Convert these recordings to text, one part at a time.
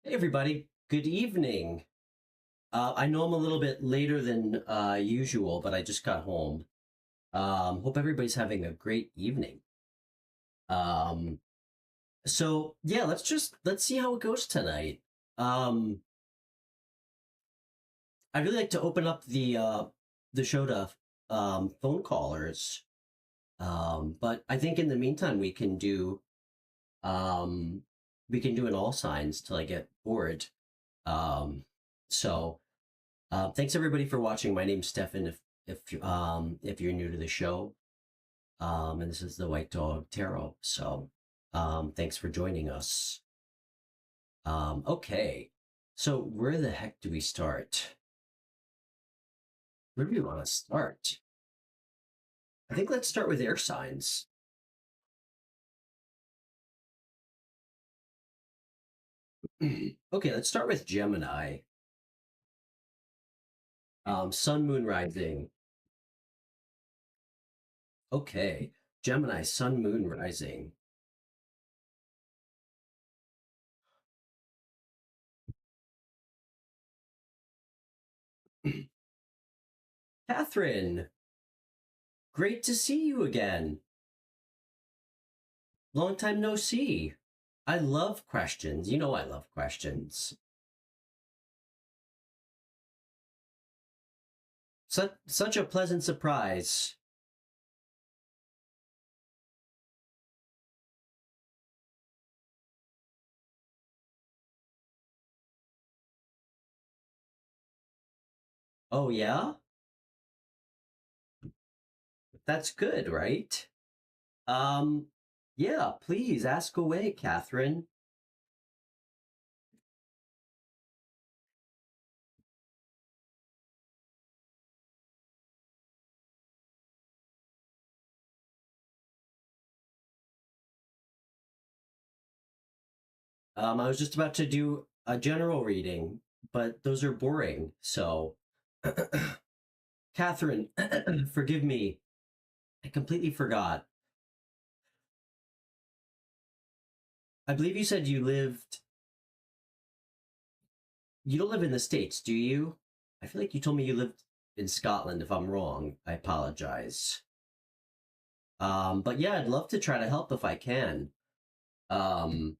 Hey everybody, good evening. I know I'm a little bit later than usual, but I just got home. Hope everybody's having a great evening. Um, so yeah, let's see how it goes tonight. Um, I'd really like to open up the show to phone callers. But I think in the meantime um, we can do an all signs till I get bored. Um, so. Thanks everybody for watching. My name's Stefan. If you're new to the show, and this is the White Dog Tarot. So, thanks for joining us. Okay, so where the heck do we start? Where do we want to start? I think let's start with air signs. Okay, let's start with Gemini. Sun, Moon, Rising. Okay, Gemini, Sun, Moon, Rising. Catherine, great to see you again. Long time no see. I love questions. You know I love questions. Such a pleasant surprise. Oh yeah? That's good, right? Um yeah, please ask away, Catherine. I was just about to do a general reading, but those are boring. So Catherine, forgive me. I completely forgot. I believe you said you don't live in the States, do you? I feel like you told me you lived in Scotland. If I'm wrong, I apologize. But yeah, I'd love to try to help if I can. Um,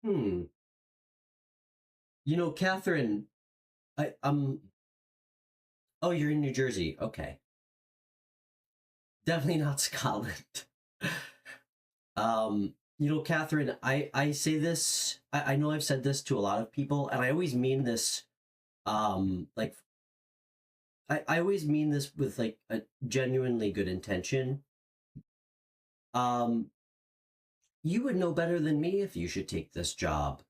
hmm. Catherine, oh, you're in New Jersey. Okay. Definitely not Scotland. Catherine, I say this, I know I've said this to a lot of people, and I always mean this, like, I always mean this with like a genuinely good intention. Um, you would know better than me if you should take this job.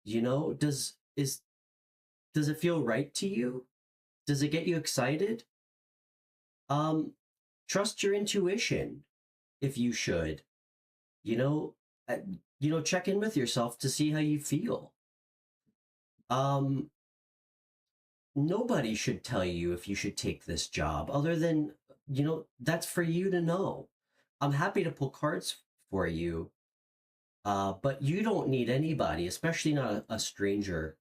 Does it feel right to you? Does it get you excited? Um, Trust your intuition if you should. You know, uh, check in with yourself to see how you feel. Um, Nobody should tell you if you should take this job other than, that's for you to know. I'm happy to pull cards for you, but you don't need anybody, especially not a stranger.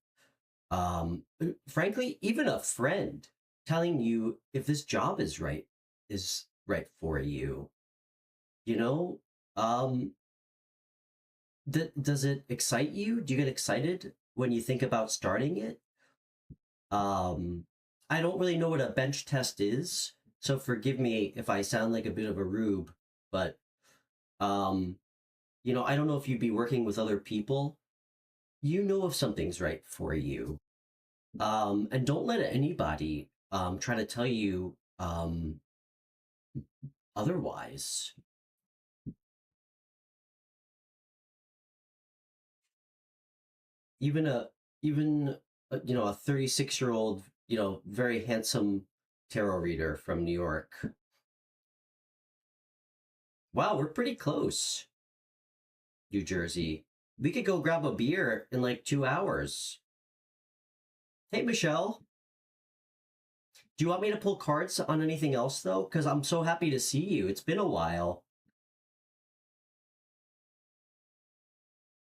Frankly, even a friend telling you if this job is right for you. You know, um, does it excite you? Do you get excited when you think about starting it? Um, I don't really know what a bench test is, so forgive me if I sound like a bit of a rube, but um, I don't know if you'd be working with other people. You know if something's right for you. And don't let anybody try to tell you otherwise. Even a 36-year-old, very handsome tarot reader from New York. Wow, we're pretty close. New Jersey. We could go grab a beer in like 2 hours. Hey, Michelle. Do you want me to pull cards on anything else though? Because I'm so happy to see you. It's been a while.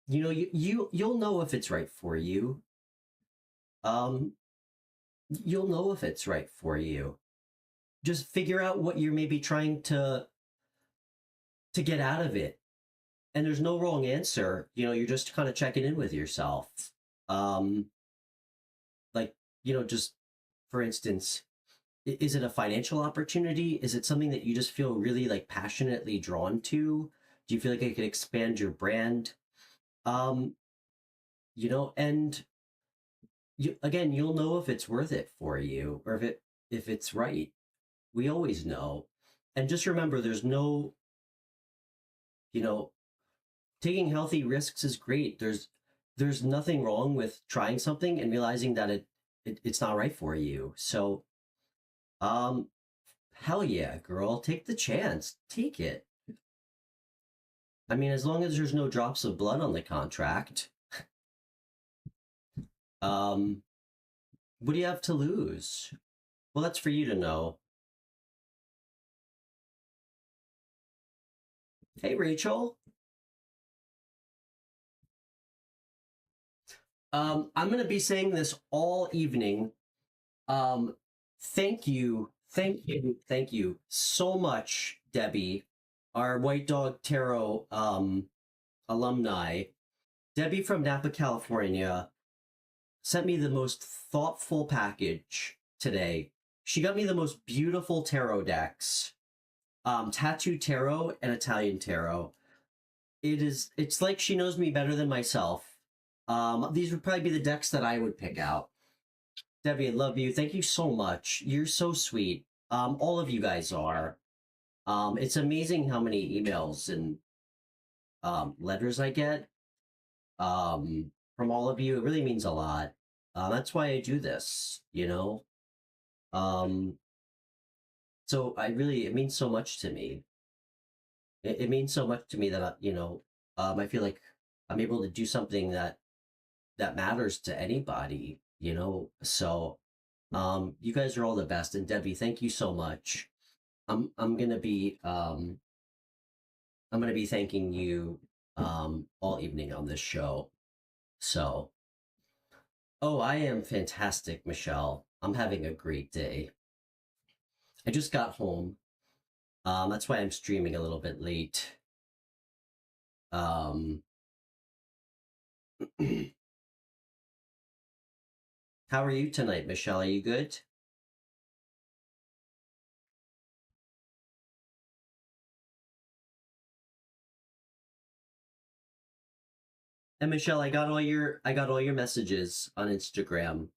You know, you'll know if it's right for you. Um, you'll know if it's right for you. Just figure out what you're maybe trying to get out of it. And there's no wrong answer. You know, you're just kind of checking in with yourself. Um, like, just for instance, is it a financial opportunity? Is it something that you just feel really like passionately drawn to? Do you feel like it could expand your brand? Um, and again, you'll know if it's worth it for you or if it's right. We always know. And just remember there's no, you know, taking healthy risks is great. There's nothing wrong with trying something and realizing that it's not right for you. So, um hell yeah, girl, take the chance. Take it. I mean, as long as there's no drops of blood on the contract, um what do you have to lose? Well, that's for you to know. Hey, Rachel. I'm going to be saying this all evening. Thank you, thank you, thank you so much, Debbie, our White Dog Tarot alumni. Debbie from Napa, California, sent me the most thoughtful package today. She got me the most beautiful tarot decks, tattoo tarot and Italian tarot. It's like she knows me better than myself. These would probably be the decks that I would pick out. Debbie, I love you. Thank you so much. You're so sweet. All of you guys are. It's amazing how many emails and letters I get from all of you. It really means a lot. That's why I do this. Um, so it means so much to me. It means so much to me that I feel like I'm able to do something that matters to anybody. So you guys are all the best, and Debbie, thank you so much. I'm gonna be thanking you all evening on this show. So, oh, I am fantastic, Michelle. I'm having a great day. I just got home. That's why I'm streaming a little bit late. Um, how are you tonight, Michelle? Are you good? And Michelle, I got all your messages on Instagram.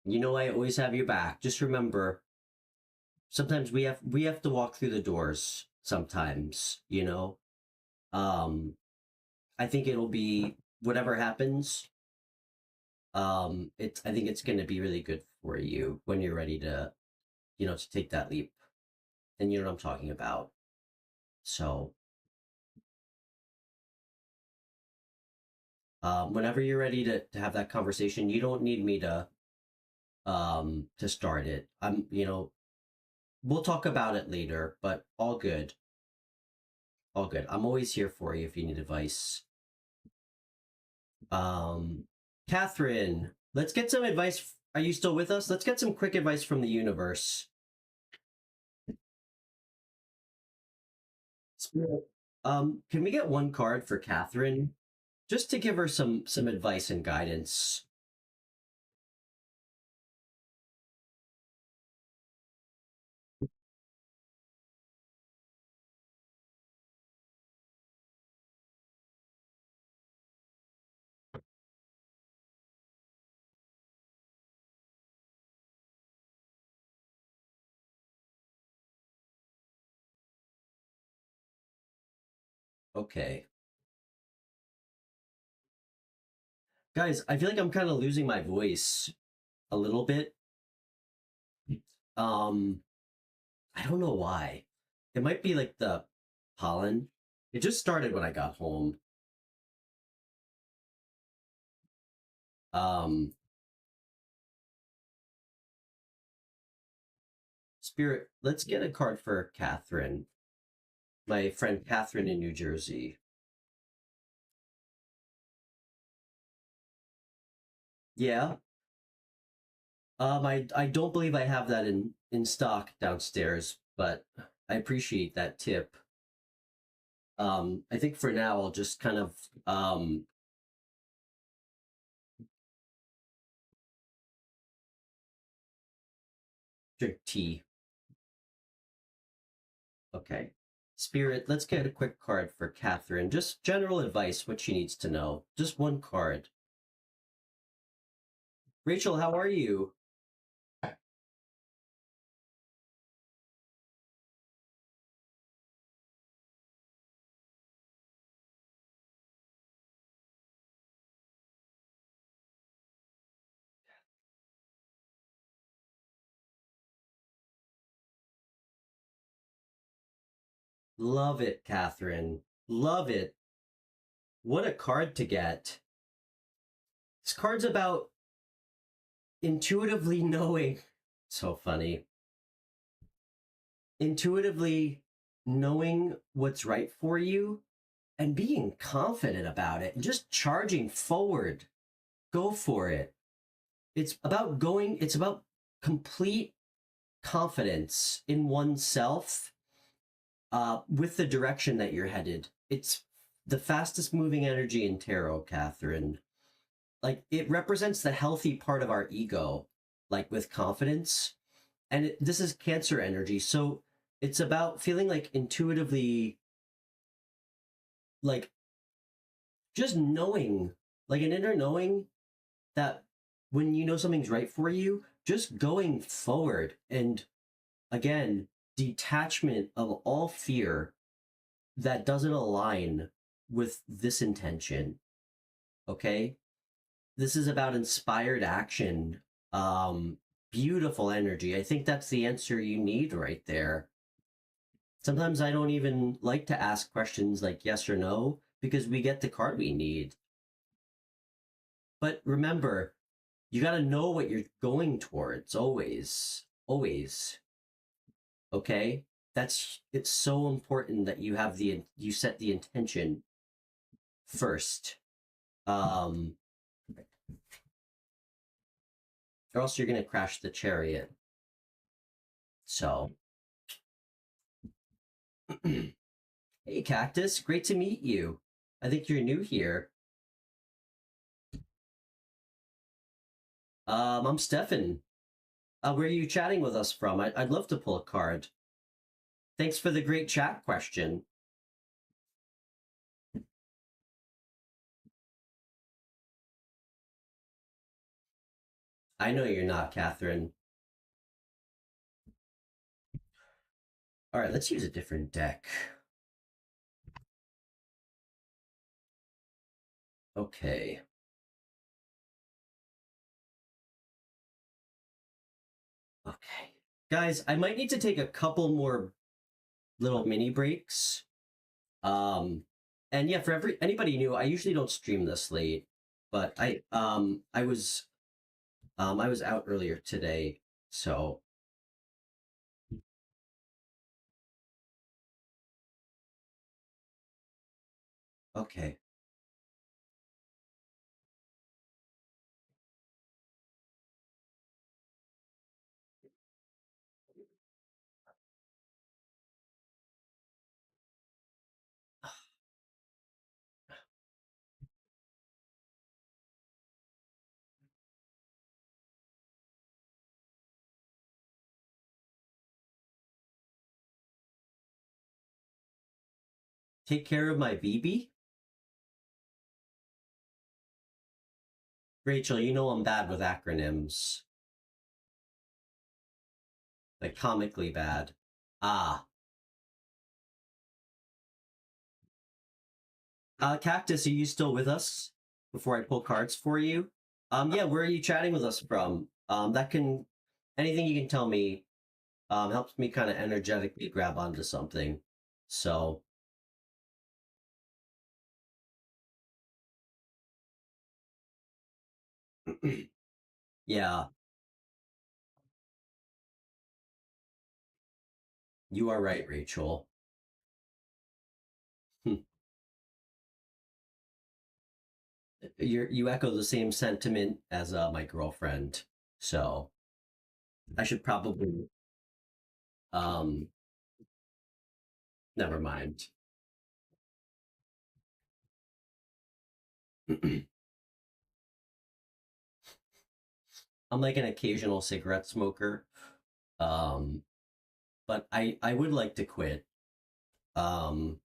You know I always have your back. Just remember, sometimes we have to walk through the doors sometimes. Um I think it'll be whatever happens. I think it's going to be really good for you when you're ready to take that leap. And you know what I'm talking about. So, whenever you're ready to have that conversation, you don't need me to start it. We'll talk about it later, but all good. All good. I'm always here for you if you need advice. Um, Catherine, let's get some advice. Are you still with us? Let's get some quick advice from the universe. Spirit, can we get one card for Catherine, just to give her some advice and guidance? Okay, guys, I feel like I'm kind of losing my voice a little bit. Um, I don't know why. It might be like the pollen. It just started when I got home. Um, Spirit, let's get a card for Catherine, my friend Catherine in New Jersey. Yeah. I don't believe I have that in stock downstairs, but I appreciate that tip. I think for now I'll just kind of drink tea. Okay. Spirit, let's get a quick card for Catherine. Just general advice, what she needs to know. Just one card. Rachel, how are you? Love it, Catherine. Love it. What a card to get. This card's about intuitively knowing. So funny. Intuitively knowing what's right for you and being confident about it and just charging forward. Go for it. It's about complete confidence in oneself with the direction that you're headed. It's the fastest moving energy in tarot, Catherine. Like it represents the healthy part of our ego, like with confidence. And this is Cancer energy. So it's about feeling like intuitively, like just knowing, like an inner knowing that when you know something's right for you, just going forward and again, detachment of all fear that doesn't align with this intention. Okay. This is about inspired action. Beautiful energy. I think that's the answer you need right there. Sometimes I don't even like to ask questions like yes or no because we get the card we need. But remember, you got to know what you're going towards always. Always. Okay? It's so important that you set the intention first. Or else you're going to crash the chariot. So, hey Cactus, great to meet you. I think you're new here. I'm Stefan. Where are you chatting with us from? I'd love to pull a card. Thanks for the great chat question. I know you're not, Catherine. All right, let's use a different deck. Okay. Okay. Guys, I might need to take a couple more little mini breaks. Um, and yeah, for anybody new, I usually don't stream this late, but I was out earlier today, so okay. Take care of my BB. Rachel, you know I'm bad with acronyms, like comically bad. Ah, Cactus, are you still with us? Before I pull cards for you. Yeah, where are you chatting with us from? That can anything you can tell me helps me kind of energetically grab onto something. So yeah, You are right, Rachel. You echo the same sentiment as my girlfriend, so I should probably um never mind. I'm like an occasional cigarette smoker, um, but I would like to quit. Um,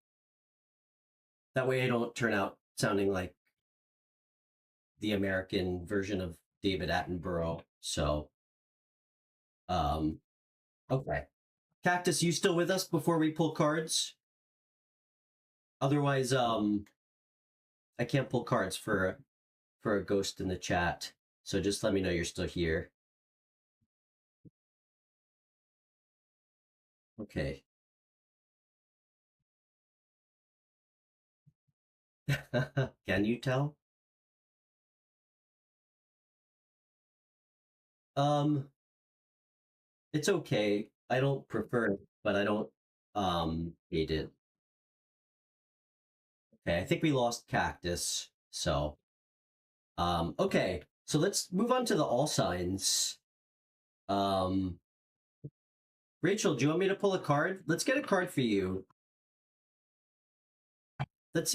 that way I don't turn out sounding like the American version of David Attenborough. So, um, okay, Cactus, you still with us before we pull cards? Otherwise, I can't pull cards for a ghost in the chat. So just let me know you're still here. Okay. Can you tell? Um, it's okay. I don't prefer it, but I don't hate it. Okay, I think we lost Cactus. So, okay. So let's move on to the all signs. Um, Rachel, do you want me to pull a card? Let's get a card for you. Let's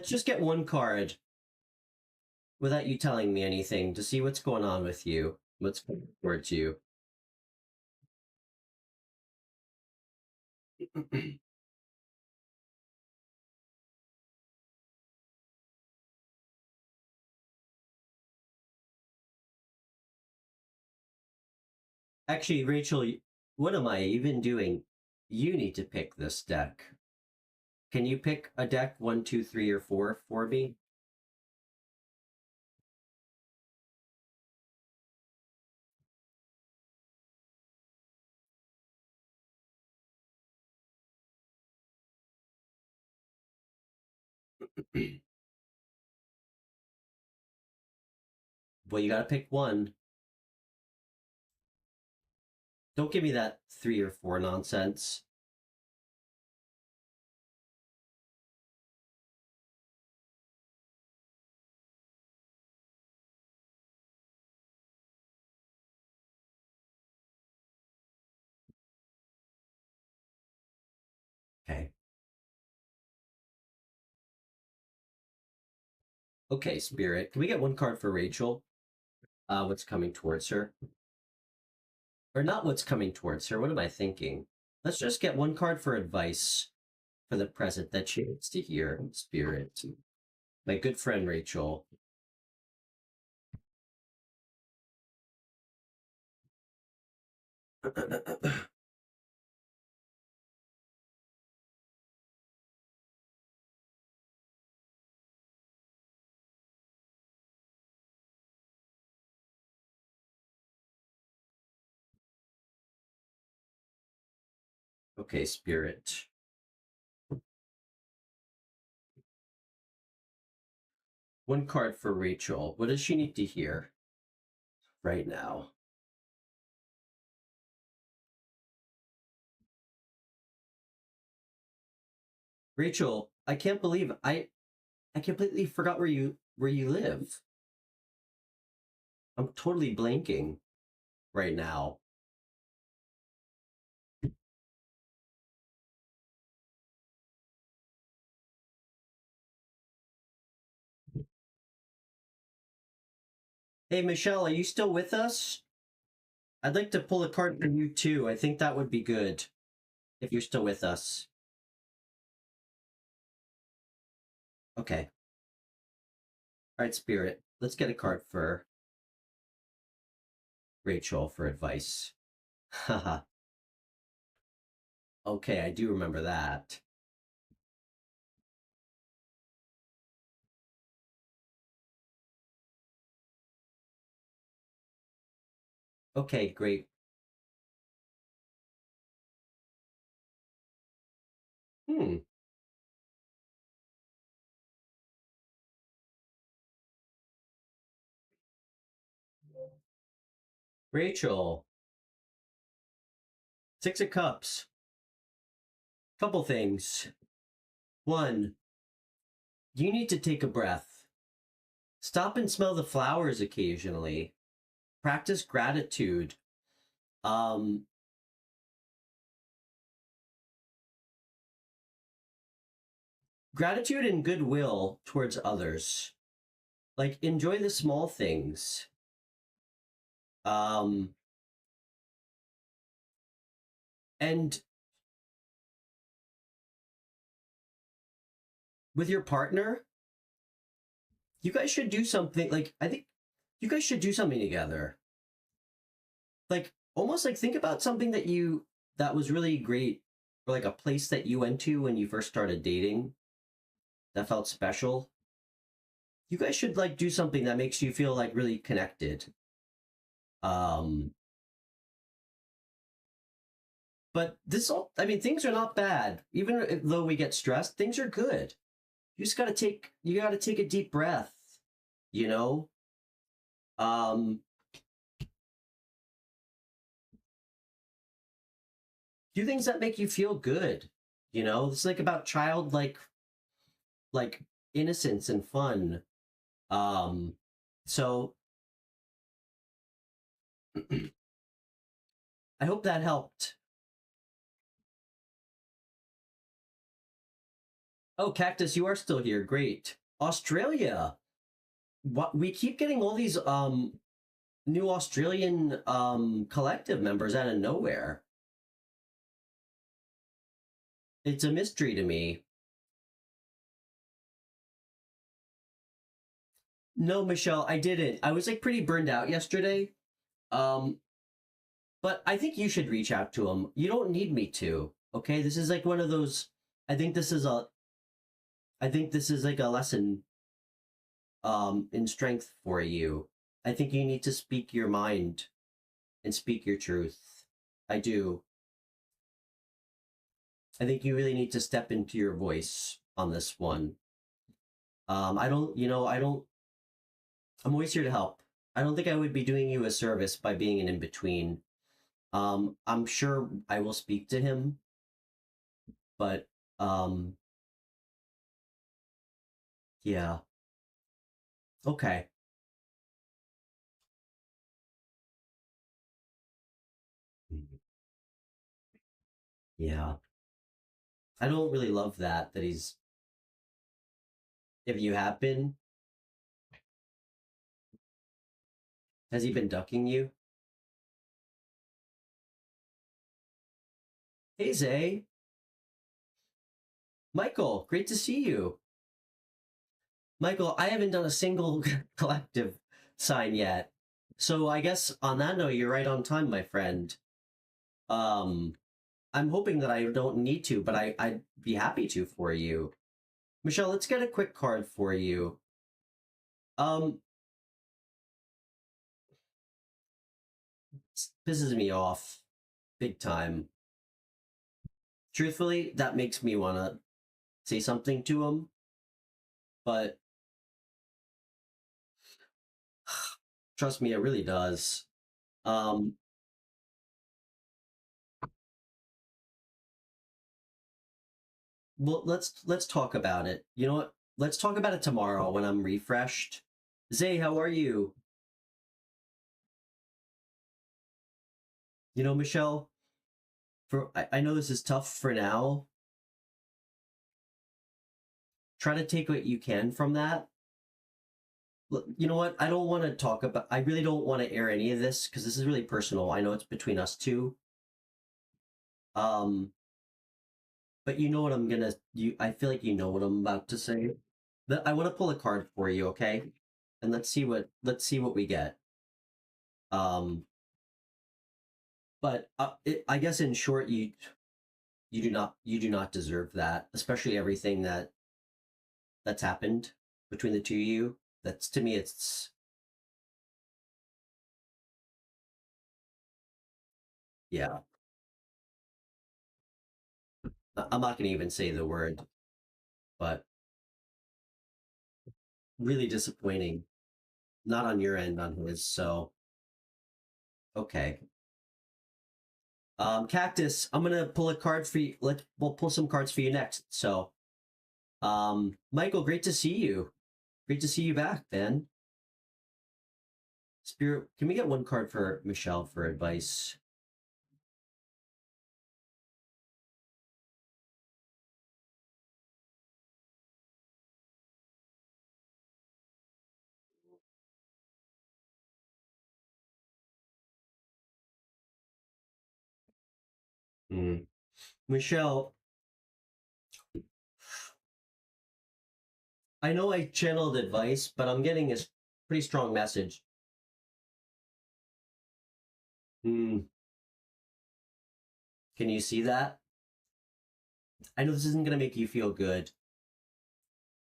just get one card without you telling me anything to see what's going on with you. What's going towards you. Actually, Rachel, what am I even doing? You need to pick this deck. Can you pick a deck 1, 2, 3, or 4 for me? Well, you gotta pick one. Don't give me that 3 or 4 nonsense. Okay. Okay, Spirit. Can we get one card for Rachel? What's coming towards her? Or not what's coming towards her. What am I thinking? Let's just get one card for advice for the present that she needs to hear, Spirit. My good friend Rachel. Okay, Spirit. One card for Rachel. What does she need to hear right now? Rachel, I can't believe I completely forgot where you live. I'm totally blanking right now. Hey Michelle, are you still with us? I'd like to pull a card for you too. I think that would be good if you're still with us. Okay. All right, Spirit. Let's get a card for Rachel for advice. Haha. Okay, I do remember that. Okay, great. Hmm. Rachel, 6 of Cups. Couple things. One, you need to take a breath. Stop and smell the flowers occasionally. Practice gratitude. Um, Gratitude and goodwill towards others. Like enjoy the small things. Um, and with your partner, you guys should do something. Like I think you guys should do something together. Like almost like think about something that was really great, or like a place that you went to when you first started dating that felt special. You guys should like do something that makes you feel like really connected. Um, but this all, I mean, things are not bad. Even though we get stressed, things are good. You gotta take a deep breath, you know? Um, do things that make you feel good, you know? It's like about childlike like innocence and fun. Um, so I hope that helped. Oh, Cactus, you are still here. Great. Australia. What we keep getting all these new Australian collective members out of nowhere. It's a mystery to me. No, Michelle, I didn't. I was like pretty burned out yesterday. Um, but I think you should reach out to him. You don't need me to. Okay, this is like one of those. I think this is a. I think this is like a lesson in strength for you. I think you need to speak your mind and speak your truth. I do. I think you really need to step into your voice on this one. I don't, you know, I don't, I'm always here to help. I don't think I would be doing you a service by being an in between. I'm sure I will speak to him, but um, yeah. Okay. Yeah. I don't really love that he's, if you have been, has he been ducking you? Hey, Zay. Michael, great to see you. Michael, I haven't done a single collective sign yet. So I guess on that note, you're right on time, my friend. Um, I'm hoping that I don't need to, but I'd be happy to for you. Michelle, let's get a quick card for you. Um, pisses me off big time. Truthfully, that makes me want to say something to him, but trust me, it really does. Um, well, let's talk about it. You know what? Let's talk about it tomorrow when I'm refreshed. Zay, how are you? You know, Michelle, I know this is tough for now. Try to take what you can from that. You know what? I don't want to talk about. I really don't want to air any of this because this is really personal. I know it's between us two. Um, but you know what I'm gonna. I feel like you know what I'm about to say. I want to pull a card for you, okay? And let's see what we get. Um, but I guess in short, you do not deserve that, especially everything that's happened between the two of you. That's to me, it's yeah. I'm not gonna even say the word, but really disappointing. Not on your end, on his. So okay. Cactus, I'm gonna pull a card for you. We'll pull some cards for you next. So, Michael, great to see you. Great to see you back, man. Spirit, can we get one card for Michelle for advice? Michelle, I know I channeled advice, but I'm getting a pretty strong message. Mm. Can you see that? I know this isn't going to make you feel good,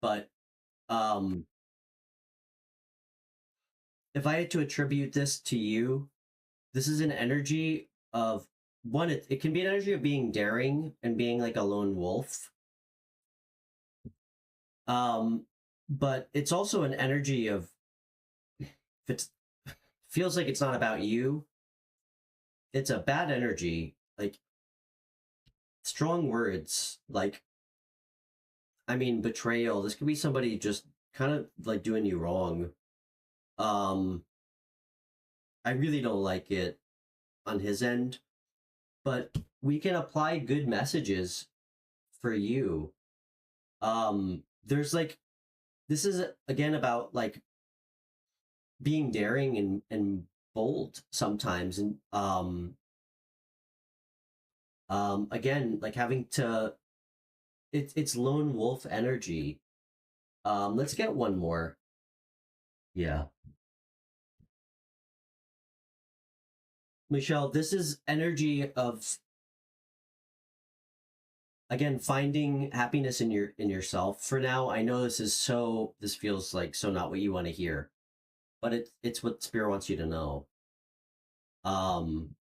but um, if I had to attribute this to you, this is an energy of one, it can be an energy of being daring and being like a lone wolf. Um, but it's also an energy of if it feels like it's not about you, it's a bad energy, like strong words, like I mean betrayal. This could be somebody just kind of like doing you wrong. Um, I really don't like it on his end, but we can apply good messages for you. There's like this is again about like being daring and bold sometimes, and again like having to it's lone wolf energy. Let's get one more. Yeah, Michelle, this is energy of again finding happiness in yourself for now. I know this feels like so not what you want to hear, but it's what spirit wants you to know.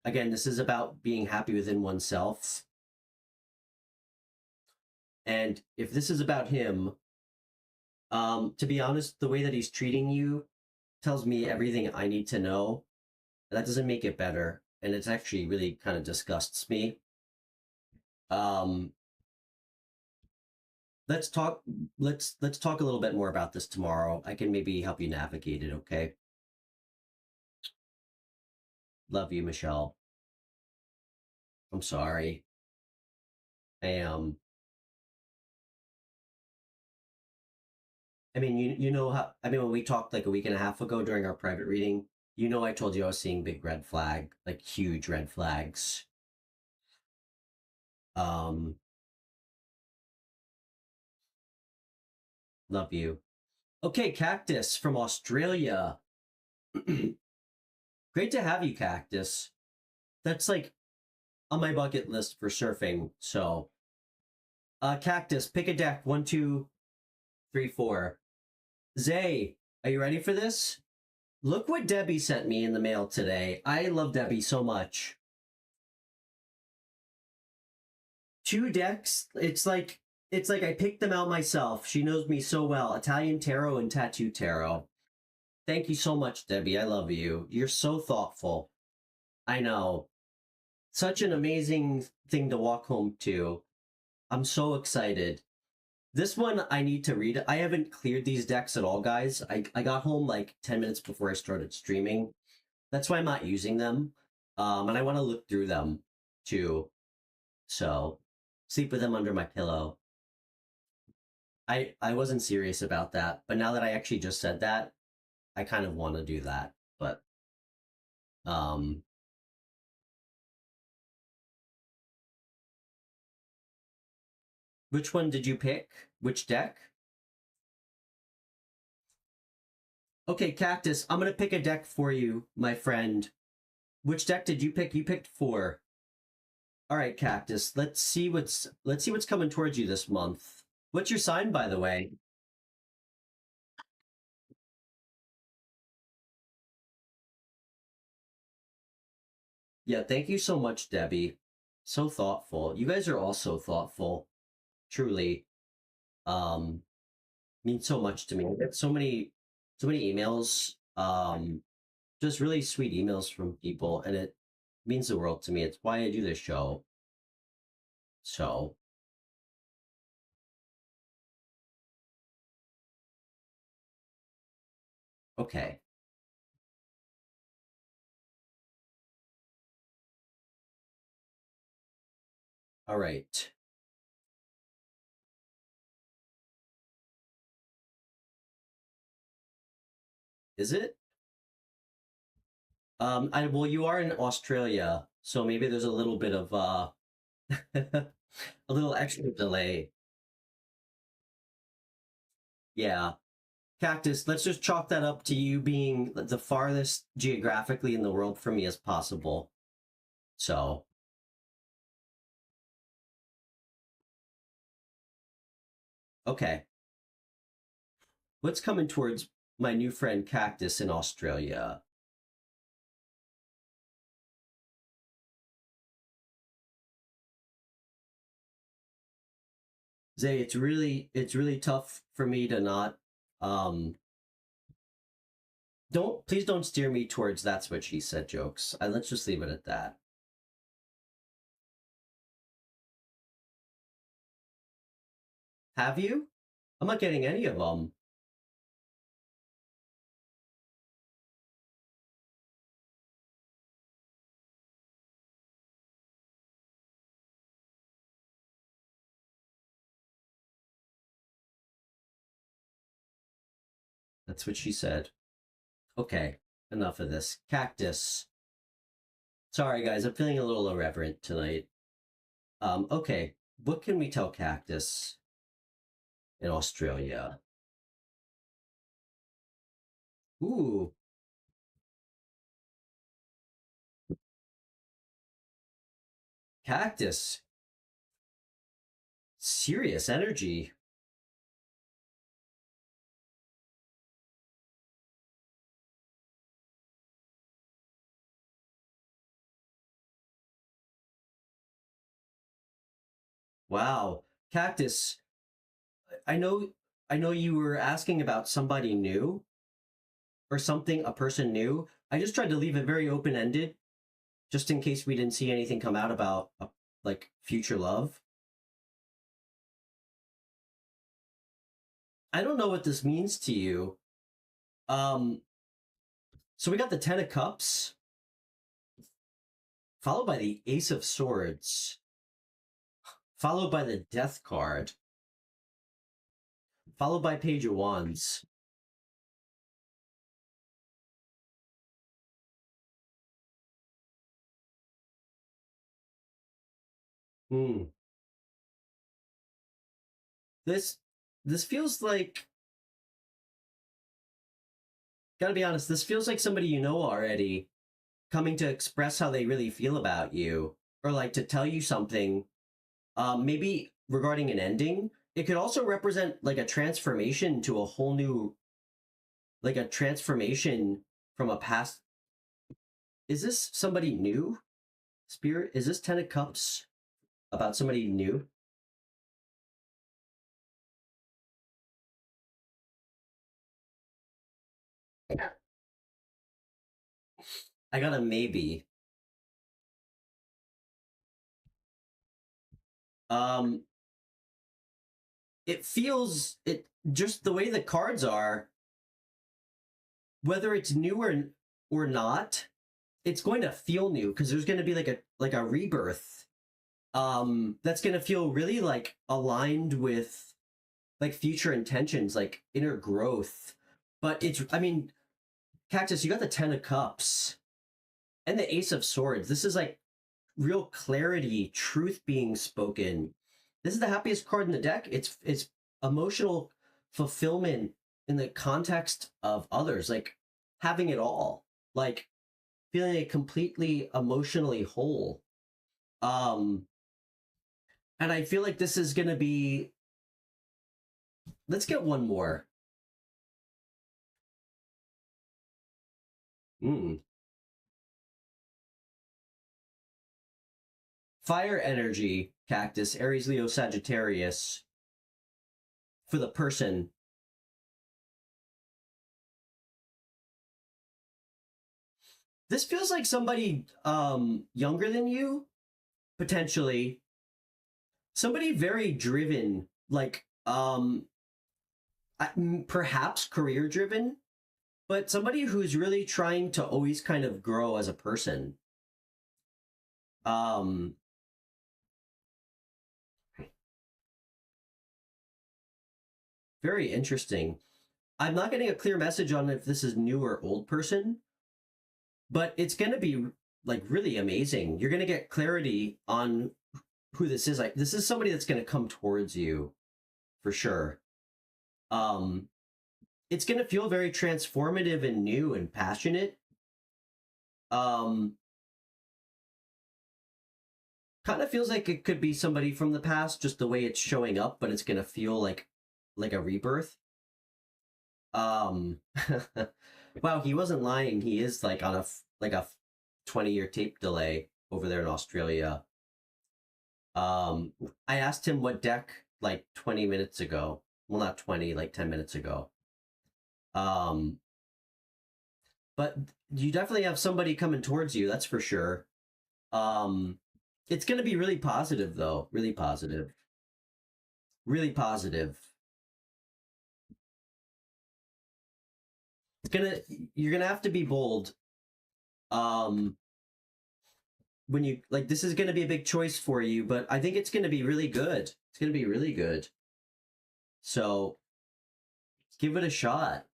Again, this is about being happy within oneself, and if this is about him, to be honest, the way that he's treating you tells me everything I need to know. That doesn't make it better, and it's actually really kind of disgusts me. um let's talk let's talk a little bit more about this tomorrow. I can maybe help you navigate it. Okay. Love you, Michelle. I'm sorry. I am. I mean, you know how I mean when we talked like a week and a half ago during our private reading, you know I told you I was seeing big red flag, like huge red flags. um Love you. Okay, Cactus from Australia. Great to have you, Cactus. That's like on my bucket list for surfing. So, Cactus, pick a deck. 1, 2, 3, 4. Zay, are you ready for this? Look what Debbie sent me in the mail today. I love Debbie so much. 2 decks. It's like I picked them out myself. She knows me so well. Italian Tarot and Tattoo Tarot. Thank you so much, Debbie. I love you. You're so thoughtful. I know. Such an amazing thing to walk home to. I'm so excited. This one I need to read. I haven't cleared these decks at all, guys. I got home like 10 minutes before I started streaming. That's why I'm not using them. And I want to look through them too. So sleep with them under my pillow. I wasn't serious about that, but now that I actually just said that, I kind of want to do that. But um which one did you pick? Which deck? Okay, Cactus, I'm gonna pick a deck for you, my friend. Which deck did you pick? You picked 4. All right, Cactus. Let's see what's coming towards you this month. What's your sign, by the way? Yeah, thank you so much, Debbie. So thoughtful. You guys are all so thoughtful. Truly. Means so much to me. I get so many emails. Just really sweet emails from people, and it means the world to me. It's why I do this show. So, okay. All right. Is it? Well, you are in Australia, so maybe there's a little bit of a little extra delay. Yeah. Cactus, let's just chalk that up to you being the farthest geographically in the world from me as possible. So, okay. What's coming towards my new friend Cactus in Australia? Zay, it's really tough for me to not um please don't steer me towards that's what she said jokes. Let's just leave it at that. Have you? I'm not getting any of them. That's what she said. Okay, enough of this. Cactus. Sorry guys, I'm feeling a little irreverent tonight. Okay, what can we tell Cactus in Australia? Ooh, Cactus. Serious energy. Wow. Cactus, I know I know you were asking about somebody new or something, a person new. I just tried to leave it very open-ended, just in case we didn't see anything come out about like future love. I don't know what this means to you. Um, so we got the Ten of Cups, followed by the Ace of Swords, followed by the Death card, followed by Page of Wands. Hmm. This this feels like, gotta be honest, this feels like somebody you know already coming to express how they really feel about you, or like to tell you something, maybe regarding an ending. It could also represent like a transformation to a whole new, like a transformation from a past. Is this somebody new? Spirit, is this Ten of Cups about somebody new? I got a maybe. Um, it feels it just the way the cards are, whether it's new or not, it's going to feel new because there's going to be like a rebirth. That's going to feel really like aligned with like future intentions, like inner growth. But it's, I mean, Cactus, you got the Ten of Cups and the Ace of Swords. This is like real clarity, truth being spoken. This is the happiest card in the deck. It's emotional fulfillment in the context of others, like having it all, like feeling like completely emotionally whole. Um, and I feel like this is gonna be. Let's get one more. Mm. Fire energy, Cactus, Aries, Leo, Sagittarius for the person. This feels like somebody younger than you, potentially. Somebody very driven, like perhaps career driven, but somebody who's really trying to always kind of grow as a person. Um Very interesting. I'm not getting a clear message on if this is new or old person, but it's going to be like really amazing. You're going to get clarity on who this is. Like this is somebody that's going to come towards you for sure. Um it's going to feel very transformative and new and passionate. Um Kind of feels like it could be somebody from the past just the way it's showing up, but it's going to feel like a rebirth. Um wow, he wasn't lying. He is like on a 20-year tape delay over there in Australia. I asked him what deck like 20 minutes ago. Well, not 20, like 10 minutes ago. Um, but you definitely have somebody coming towards you, that's for sure. Um, it's going to be really positive though, really positive. Really positive. It's going to You're going to have to be bold. Um, when you like this is going to be a big choice for you, but I think it's going to be really good. It's going to be really good. So, give it a shot.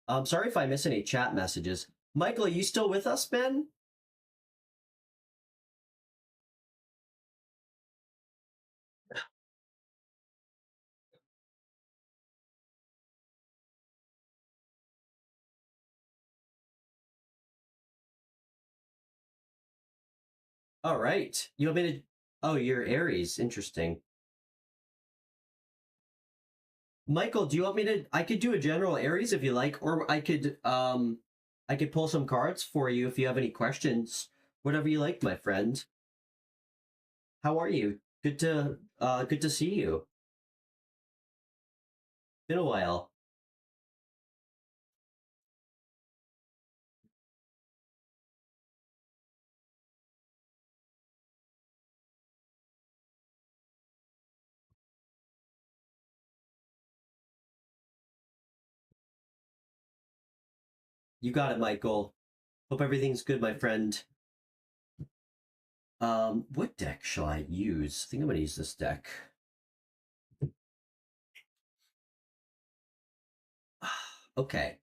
I'm sorry if I miss any chat messages. Michael, are you still with us, Ben? All right. You want me to? Oh, you're Aries. Interesting. Michael, do you want me to? I could do a general Aries if you like, or I could pull some cards for you if you have any questions. Whatever you like, my friend. How are you? Good to see you. Been a while. You got it, Michael. Hope everything's good, my friend. What deck shall I use? I think I'm gonna use this deck. Okay.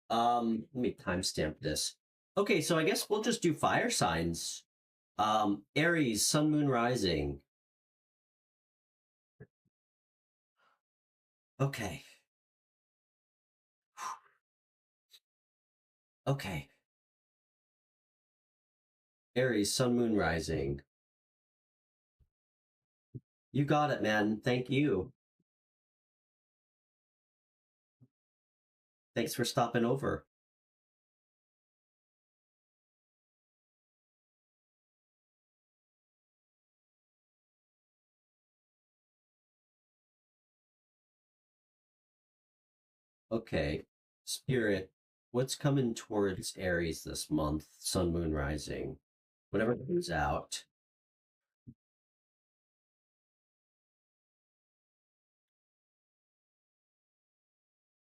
Let me timestamp this. Okay, so I guess we'll just do fire signs. Aries, Sun, Moon, Rising. Okay. Okay. Aries, Sun, Moon, Rising. You got it, man. Thank you. Thanks for stopping over. Okay. Spirit, what's coming towards Aries this month? Sun, Moon, Rising. Whatever comes out.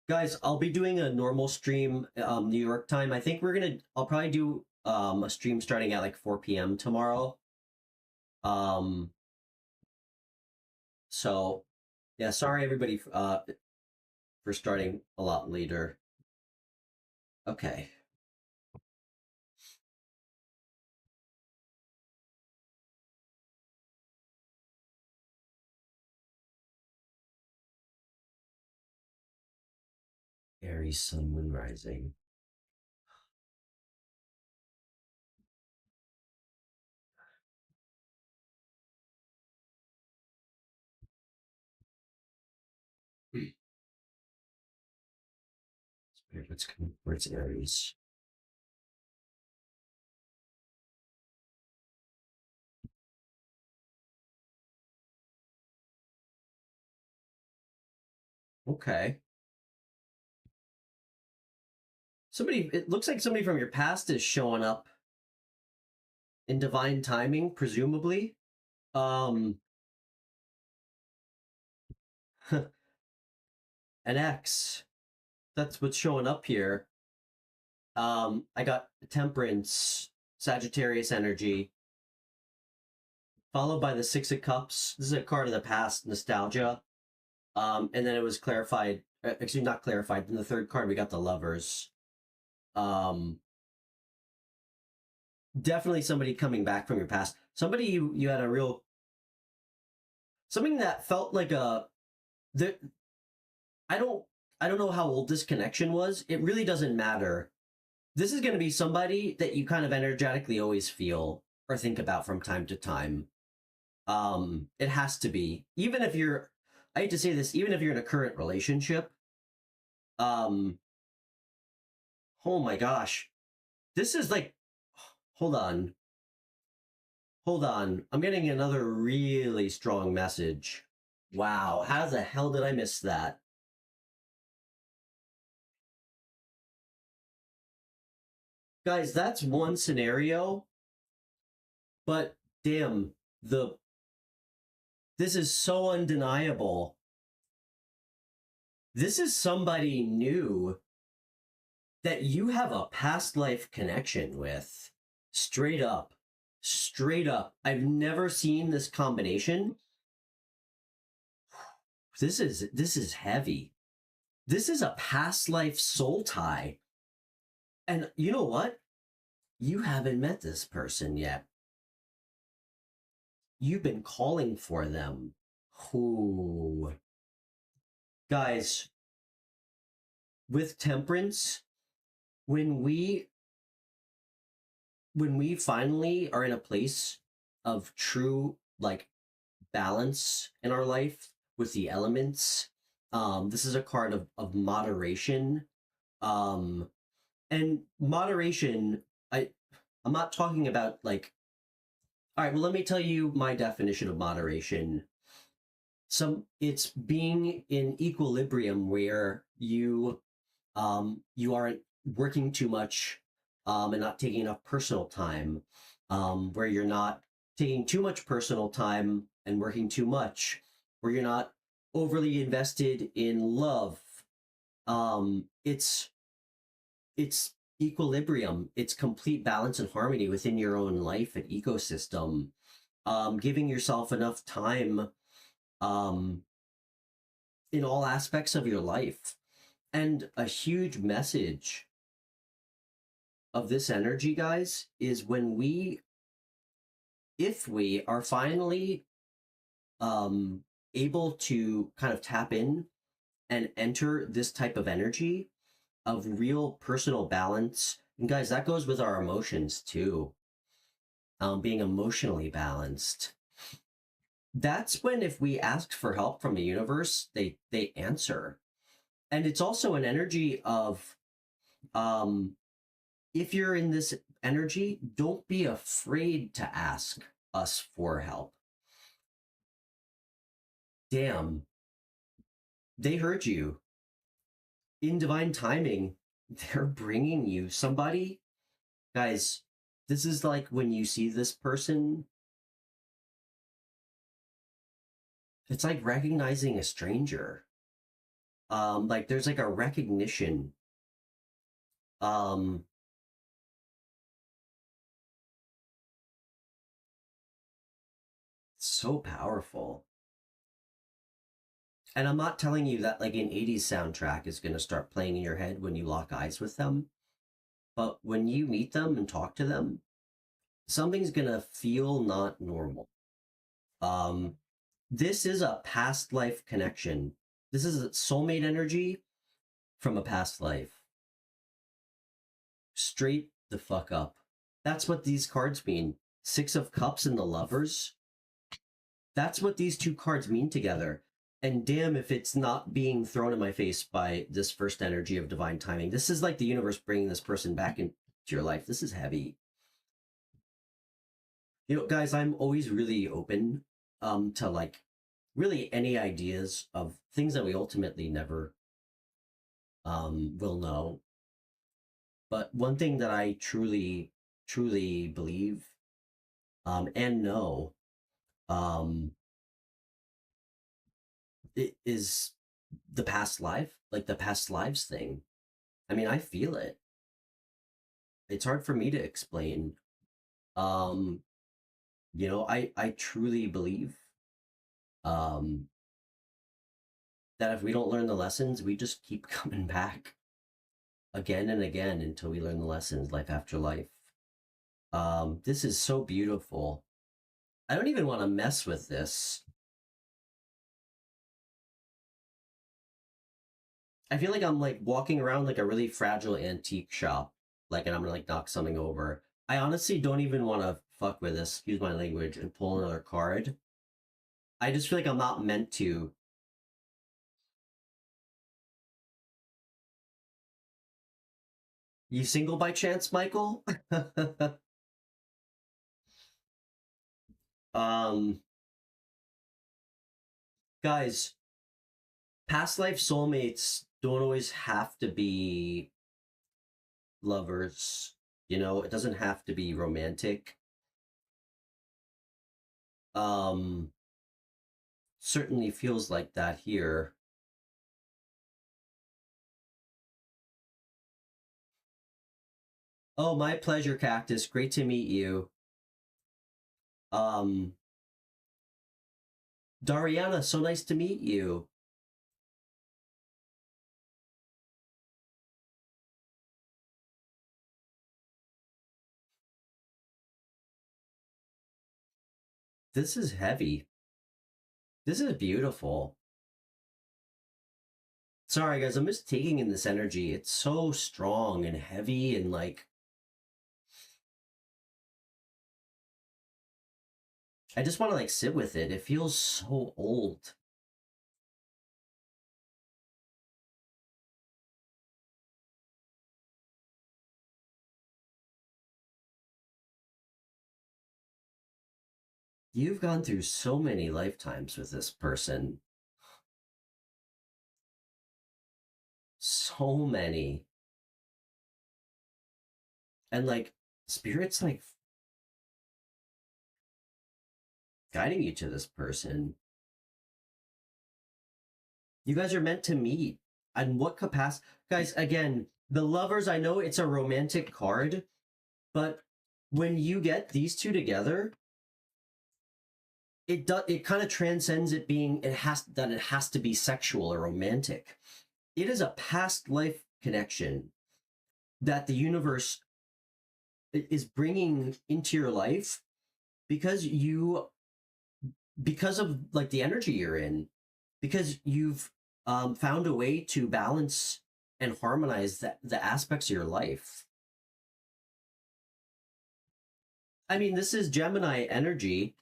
Guys, I'll be doing a normal stream, New York time. I think I'll probably do a stream starting at like 4 p.m. tomorrow. Um, so yeah, sorry everybody for starting a lot later. Okay. Aries, Sun, Moon, Rising. Spirit, what's coming towards Aries? Okay. Somebody, it looks like somebody from your past is showing up in divine timing, presumably. Um, an ex. That's what's showing up here. I got Temperance, Sagittarius energy, followed by the Six of Cups. This is a card of the past, nostalgia. And then it was clarified. Actually, not clarified. In the third card, we got the Lovers. Um, Definitely somebody coming back from your past. Somebody you had a real something that felt like a the I don't I don't know how old this connection was. It really doesn't matter. This is going to be somebody that you kind of energetically always feel or think about from time to time. It has to be. Even if you're I hate to say this, even if you're in a current relationship, um oh my gosh. This is like hold on. Hold on. I'm getting another really strong message. Wow, how the hell did I miss that? Guys, that's one scenario, but damn, the this is so undeniable. This is somebody new that you have a past life connection with. Straight up. Straight up. I've never seen this combination. This is heavy. This is a past life soul tie. And you know what? You haven't met this person yet. You've been calling for them. Ooh. Guys, with temperance, when we when we finally are in a place of true like balance in our life with the elements, this is a card of moderation. Um, and moderation, I'm not talking about like all right, well let me tell you my definition of moderation. It's being in equilibrium where you aren't working too much and not taking enough personal time, where you're not taking too much personal time and working too much, where you're not overly invested in love. It's equilibrium. It's complete balance and harmony within your own life and ecosystem. Giving yourself enough time um, in all aspects of your life. And a huge message of this energy, guys, is if we are finally um, able to kind of tap in and enter this type of energy of real personal balance, and guys, that goes with our emotions too, being emotionally balanced. That's when, if we ask for help from the universe, they answer. And it's also an energy of um, if you're in this energy, don't be afraid to ask us for help. Damn, they heard you. In divine timing, they're bringing you somebody. Guys, this is like when you see this person, it's like recognizing a stranger. Like there's like a recognition. Um, so powerful. And I'm not telling you that like an 80s soundtrack is going to start playing in your head when you lock eyes with them. But when you meet them and talk to them, something's going to feel not normal. Um, this is a past life connection. This is a soulmate energy from a past life. Straight the fuck up. That's what these cards mean. Six of Cups and the Lovers. That's what these two cards mean together. And damn if it's not being thrown in my face by this first energy of divine timing. This is like the universe bringing this person back into your life. This is heavy. You know, guys, I'm always really open to like really any ideas of things that we ultimately never will know. But one thing that I truly believe and know um, is the past life, like the past lives thing. I mean, I feel it. It's hard for me to explain. Um, I truly believe um, that if we don't learn the lessons, we just keep coming back again and again until we learn the lessons, life after life. This is so beautiful. I don't even want to mess with this. I feel like I'm like walking around like a really fragile antique shop, like, and I'm gonna like knock something over. I honestly don't even want to fuck with this, excuse my language, and pull another card. I just feel like I'm not meant to. You single by chance, Michael? um, guys, past life soulmates don't always have to be lovers. It doesn't have to be romantic. Um, Certainly feels like that here. Oh, my pleasure, Cactus. Great to meet you. Um, Dariana, so nice to meet you. This is heavy. This is beautiful. Sorry, guys, I'm just taking in this energy. It's so strong and heavy and like, I just want to like sit with it. It feels so old. You've gone through so many lifetimes with this person. So many. And like, spirit's like guiding you to this person. You guys are meant to meet. And what capacity? Guys, again, the lovers, I know it's a romantic card, but when you get these two together, it kind of transcends it being it has to be sexual or romantic. It is a past life connection that the universe is bringing into your life because because of like the energy you're in, because you've found a way to balance and harmonize the aspects of your life. I mean, this is Gemini energy,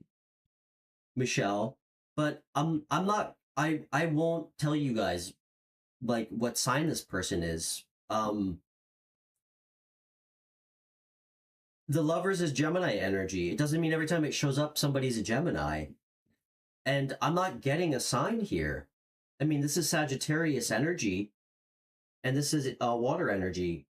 Michelle, but I'm not. I won't tell you guys like what sign this person is. The lovers is Gemini energy. It doesn't mean every time it shows up somebody's a Gemini, and I'm not getting a sign here. I mean, this is Sagittarius energy, and this is water energy.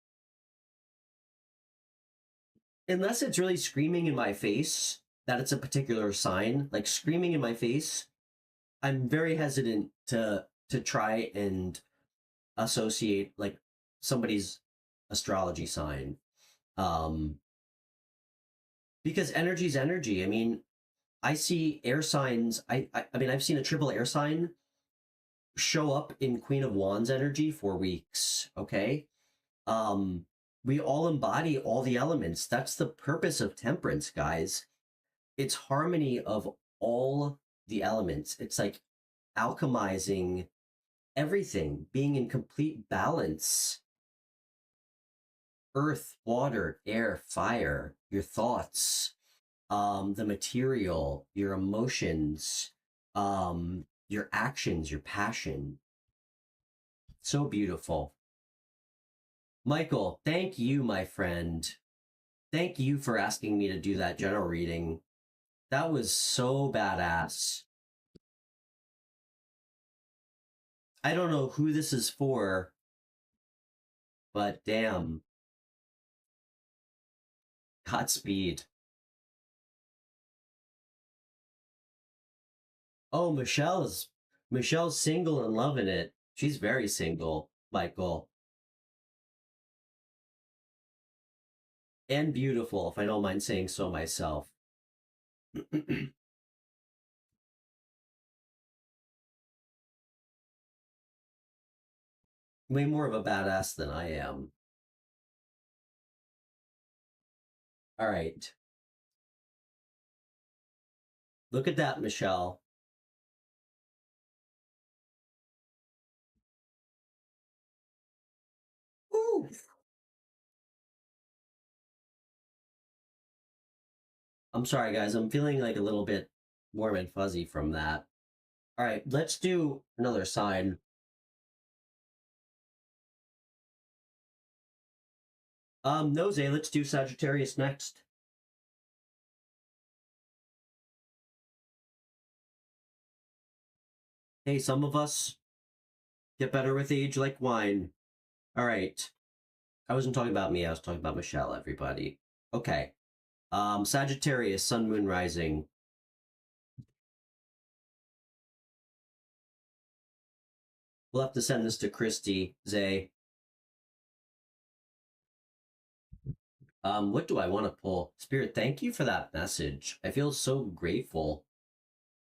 Unless it's really screaming in my face that it's a particular sign, like screaming in my face, I'm very hesitant to try and associate like somebody's astrology sign. Um because energy's energy. I mean, I see air signs. I mean, I've seen a triple air sign show up in Queen of Wands energy for weeks, okay? Um we all embody all the elements. That's the purpose of temperance, guys. It's harmony of all the elements. It's like alchemizing everything, being in complete balance. Earth, water, air, fire, your thoughts, the material, your emotions, your actions, your passion. So beautiful. Michael, thank you, my friend. Thank you for asking me to do that general reading. That was so badass. I don't know who this is for, but damn, Godspeed. Oh, Michelle's single and loving it. She's very single, Michael, and beautiful, if I don't mind saying so myself. Way more of a badass than I am. All right, look at that, Michelle. Ooh. I'm sorry, guys. I'm feeling like a little bit warm and fuzzy from that. All right, let's do another sign. Nose, let's do Sagittarius next. Hey, some of us get better with age like wine. All right. I wasn't talking about me, I was talking about Michelle, everybody. Okay. Sagittarius, Sun, Moon, Rising. We'll have to send this to Christy, Zay. What do I want to pull? Spirit, thank you for that message. I feel so grateful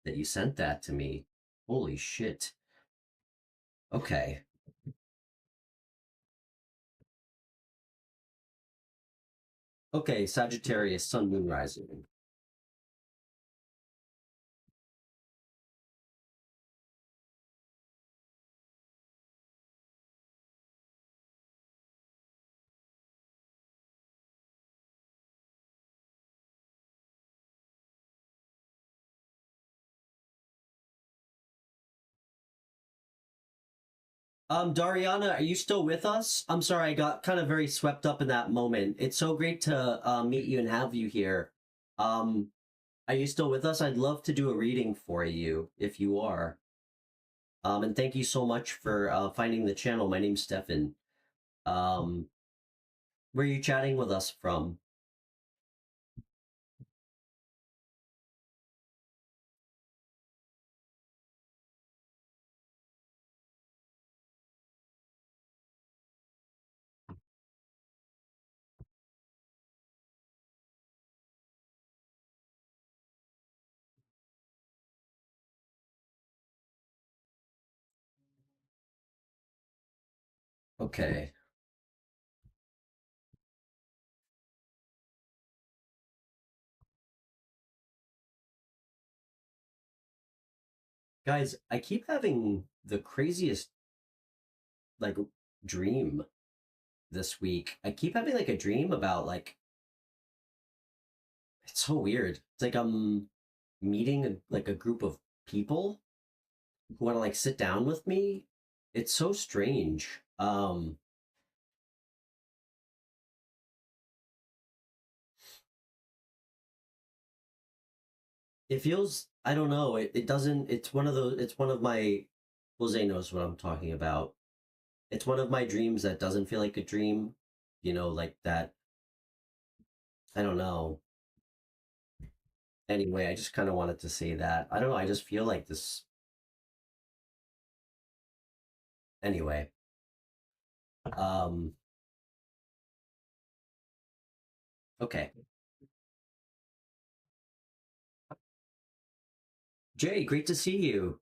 that you sent that to me. Holy shit. Okay. Okay, Sagittarius, Sun, Moon, Rising. Dariana, are you still with us? I'm sorry, I got kind of very swept up in that moment. It's so great to meet you and have you here. Um, are you still with us? I'd love to do a reading for you if you are. And thank you so much for finding the channel. My name's Stefan. Um, where are you chatting with us from? Okay. Guys, I keep having the craziest like dream this week. I keep having like a dream about like it's so weird. It's like I'm meeting like a group of people who want to like sit down with me. It's so strange. It feels I don't know. It doesn't. It's one of those. It's one of my. Jose knows what I'm talking about. It's one of my dreams that doesn't feel like a dream. You know, like that. I don't know. Anyway, I just kind of wanted to say that. I don't know. I just feel like this. Anyway. Um. Okay. Jay, great to see you.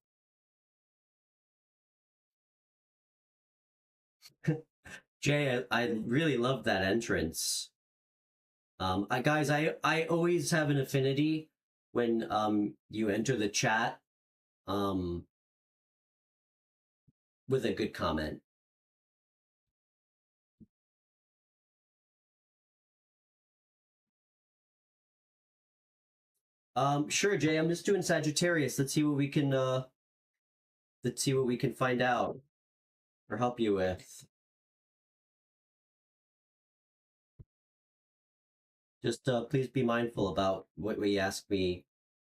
Jay, I really love that entrance. I always have an affinity when you enter the chat um with a good comment. Sure, Jay. I'm just doing Sagittarius. Let's see what we can find out or help you with. Just please be mindful about what we ask me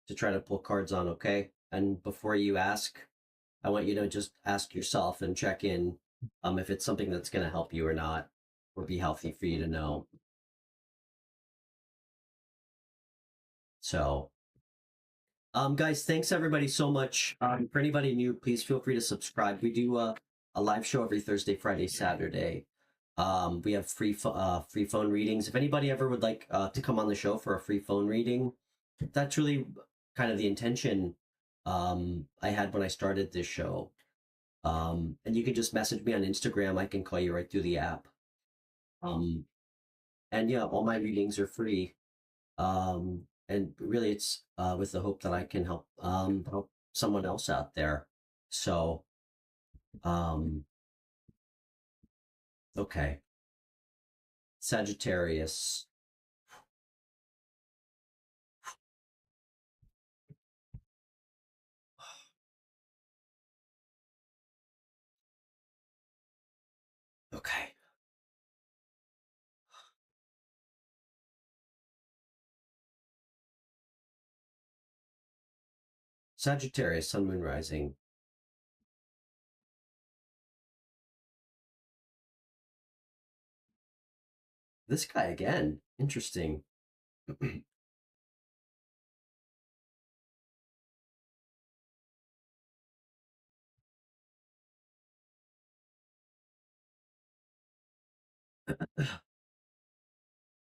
to try to pull cards on, okay? And before you ask, I want you to just ask yourself and check in if it's something that's going to help you or not, or be healthy for you to know. So, guys, thanks everybody so much. For anybody new, please feel free to subscribe. We do a live show every Thursday, Friday, Saturday. We have free phone readings. If anybody ever would like to come on the show for a free phone reading, that's really kind of the intention I had when I started this show. And you can just message me on Instagram. I can call you right through the app. And yeah, all my readings are free. And really, it's with the hope that I can help someone else out there. So, okay, Sagittarius. Okay. Sagittarius, Sun, Moon, Rising. This guy again. Interesting.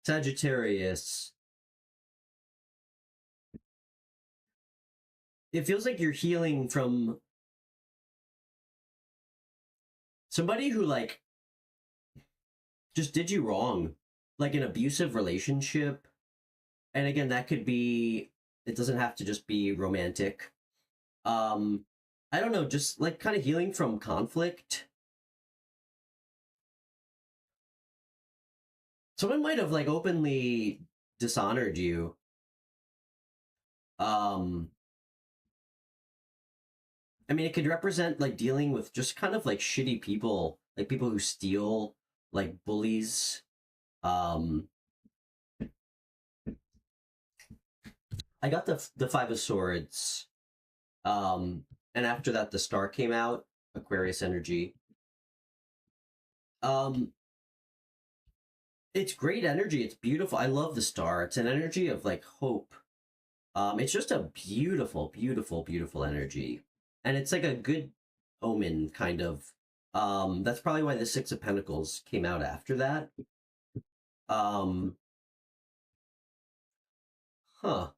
Sagittarius. It feels like you're healing from somebody who like just did you wrong, like an abusive relationship. And again, that could be, it doesn't have to just be romantic. I don't know, just like kind of healing from conflict. Someone might have like openly dishonored you. I mean, it could represent like dealing with just kind of like shitty people, like people who steal, like bullies. Um, I got the Five of Swords. And after that, the Star came out, Aquarius energy. Um, it's great energy. It's beautiful. I love the Star. It's an energy of like hope. It's just a beautiful, beautiful, beautiful energy, and it's like a good omen kind of. That's probably why the Six of Pentacles came out after that. Um, huh.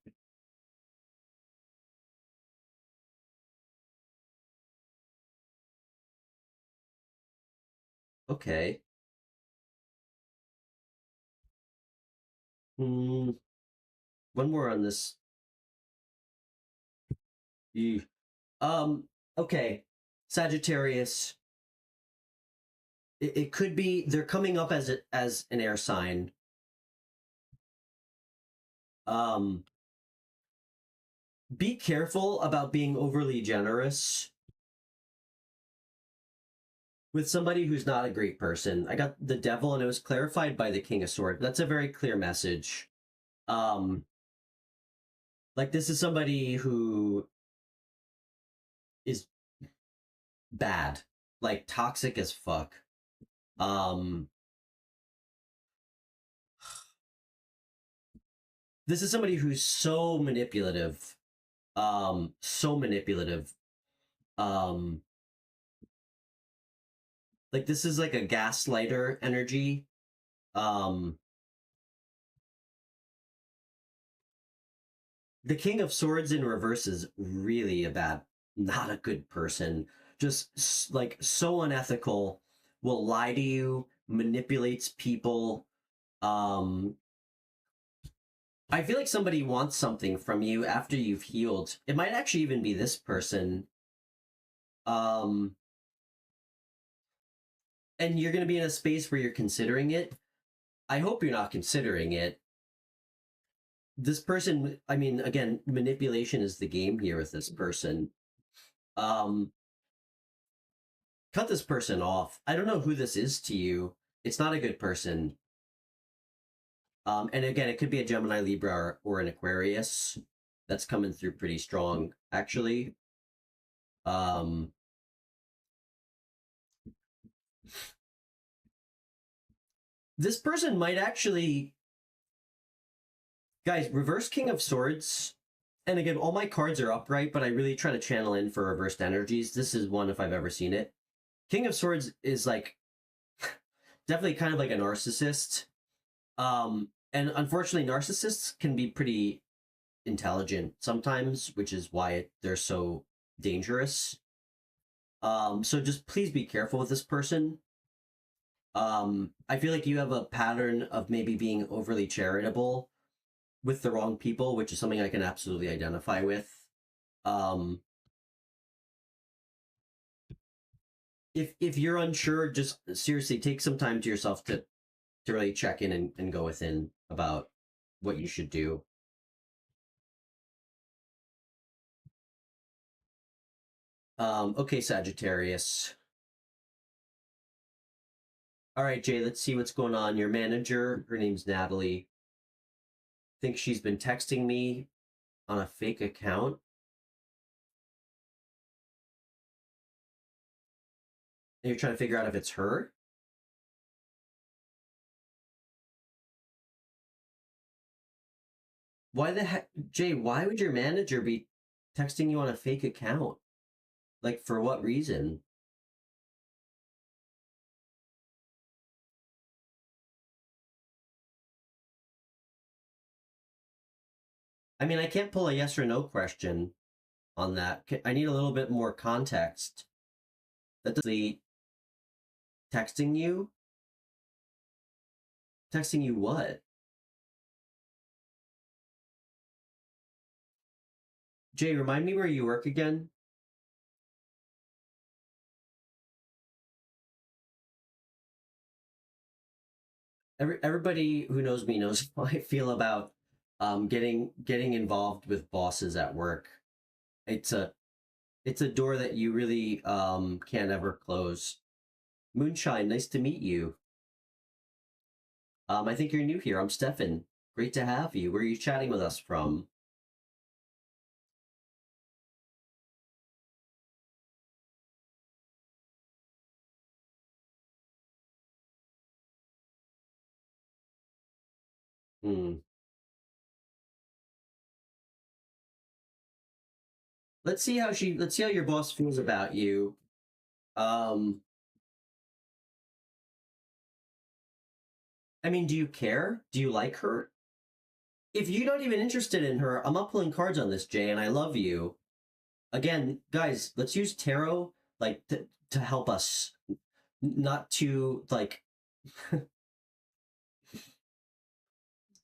Okay. Hmm. One more on this. Eeh. Okay. Sagittarius. It could be they're coming up as an air sign. Um, be careful about being overly generous with somebody who's not a great person. I got the Devil, and it was clarified by the King of Swords. That's a very clear message. Um, like this is somebody who is bad, like toxic as fuck. Um, this is somebody who's so manipulative. So manipulative. Um, like this is like a gaslighter energy. Um, the King of Swords in reverse is really a bad, not a good person. Just like so unethical, will lie to you, manipulates people. Um, I feel like somebody wants something from you after you've healed. It might actually even be this person. Um, and you're going to be in a space where you're considering it. I hope you're not considering it. This person, I mean, again, manipulation is the game here with this person. Um, cut this person off. I don't know who this is to you. It's not a good person. And again, it could be a Gemini, Libra, or an Aquarius that's coming through pretty strong, actually. This person might actually, guys, reverse King of Swords. And again, all my cards are upright, but I really try to channel in for reversed energies. This is one if I've ever seen it. King of Swords is like definitely kind of like a narcissist. And unfortunately, narcissists can be pretty intelligent sometimes, which is why they're so dangerous. So just please be careful with this person. I feel like you have a pattern of maybe being overly charitable with the wrong people, which is something I can absolutely identify with. Um, if you're unsure, just seriously take some time to yourself to really check in and go within about what you should do. Okay, Sagittarius. All right, Jay, let's see what's going on. Your manager, her name's Natalie, thinks she's been texting me on a fake account. And you're trying to figure out if it's her? Why the heck, Jay, why would your manager be texting you on a fake account? Like, for what reason? I mean, I can't pull a yes or no question on that. I need a little bit more context. That does the texting you? Texting you what? Jay, remind me where you work again? Everybody who knows me knows how I feel about getting involved with bosses at work. It's a it's a door that you really can't ever close. Moonshine, nice to meet you. I think you're new here. I'm Stefan. Great to have you. Where are you chatting with us from? Hmm. Let's see how your boss feels about you. Um, I mean, do you care? Do you like her? If you're not even interested in her, I'm not pulling cards on this, Jay, and I love you. Again, guys, let's use tarot like to help us, not to like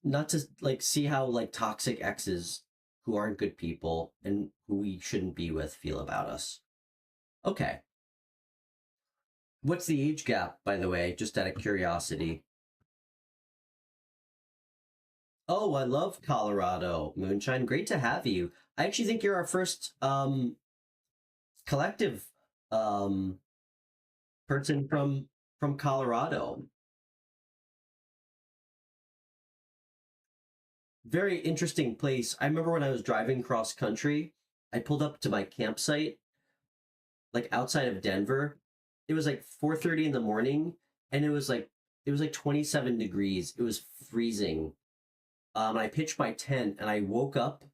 not to like see how like toxic exes who aren't good people and who we shouldn't be with feel about us. Okay. What's the age gap, by the way, just out of curiosity? Oh, I love Colorado. Moonshine, great to have you. I actually think you're our first collective um person from Colorado. Very interesting place. I remember when I was driving cross country, I pulled up to my campsite like outside of Denver. It was like 4:30 in the morning and it was like 27 degrees. It was freezing. I pitched my tent and I woke up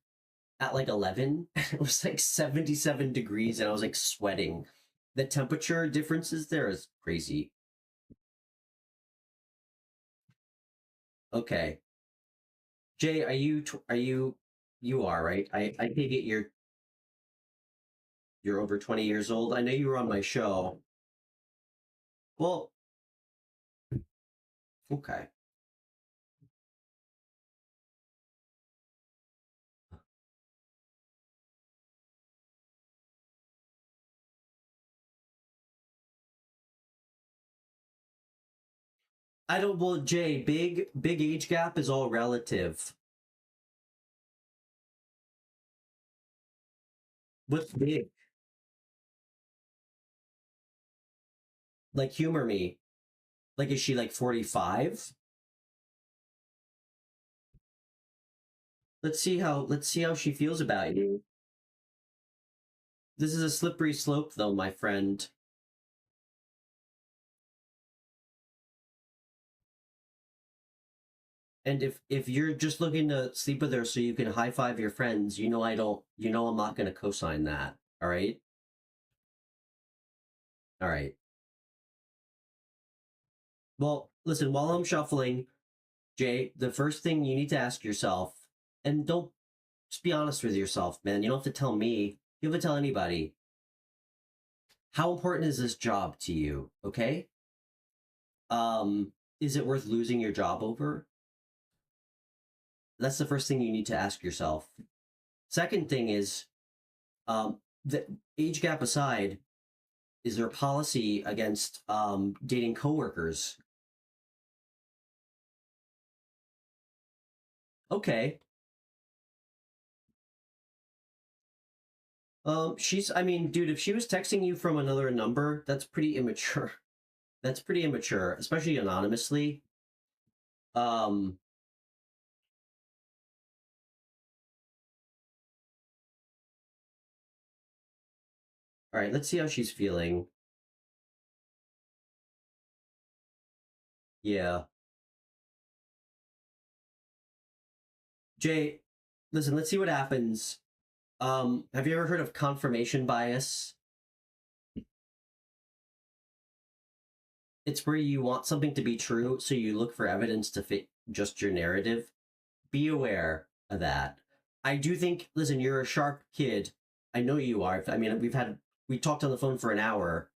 at like 11 and it was like 77 degrees and I was like sweating. The temperature differences there is crazy. Okay. Jay, are you are, right? I take it you're over 20 years old. I know you were on my show. Well, okay. I don't, well, Jay, big age gap is all relative. What's big? Like, humor me. Like, is she like 45? Let's see how she feels about you. This is a slippery slope though, my friend. And if you're just looking to sleep with her so you can high five your friends, you know I don't. You know I'm not going to co-sign that. All right. All right. Well, listen. While I'm shuffling, Jay, the first thing you need to ask yourself, and don't just be honest with yourself, man. You don't have to tell me. You don't have to tell anybody. How important is this job to you? Okay. Is it worth losing your job over? That's the first thing you need to ask yourself. Second thing is, the age gap aside, is there a policy against dating coworkers? Okay. She's. I mean, dude, if she was texting you from another number, that's pretty immature. That's pretty immature, especially anonymously. Um, all right, let's see how she's feeling. Yeah. Jay, listen, let's see what happens. Have you ever heard of confirmation bias? It's where you want something to be true, so you look for evidence to fit just your narrative. Be aware of that. I do think, listen, you're a sharp kid. I know you are. I mean, we talked on the phone for an hour.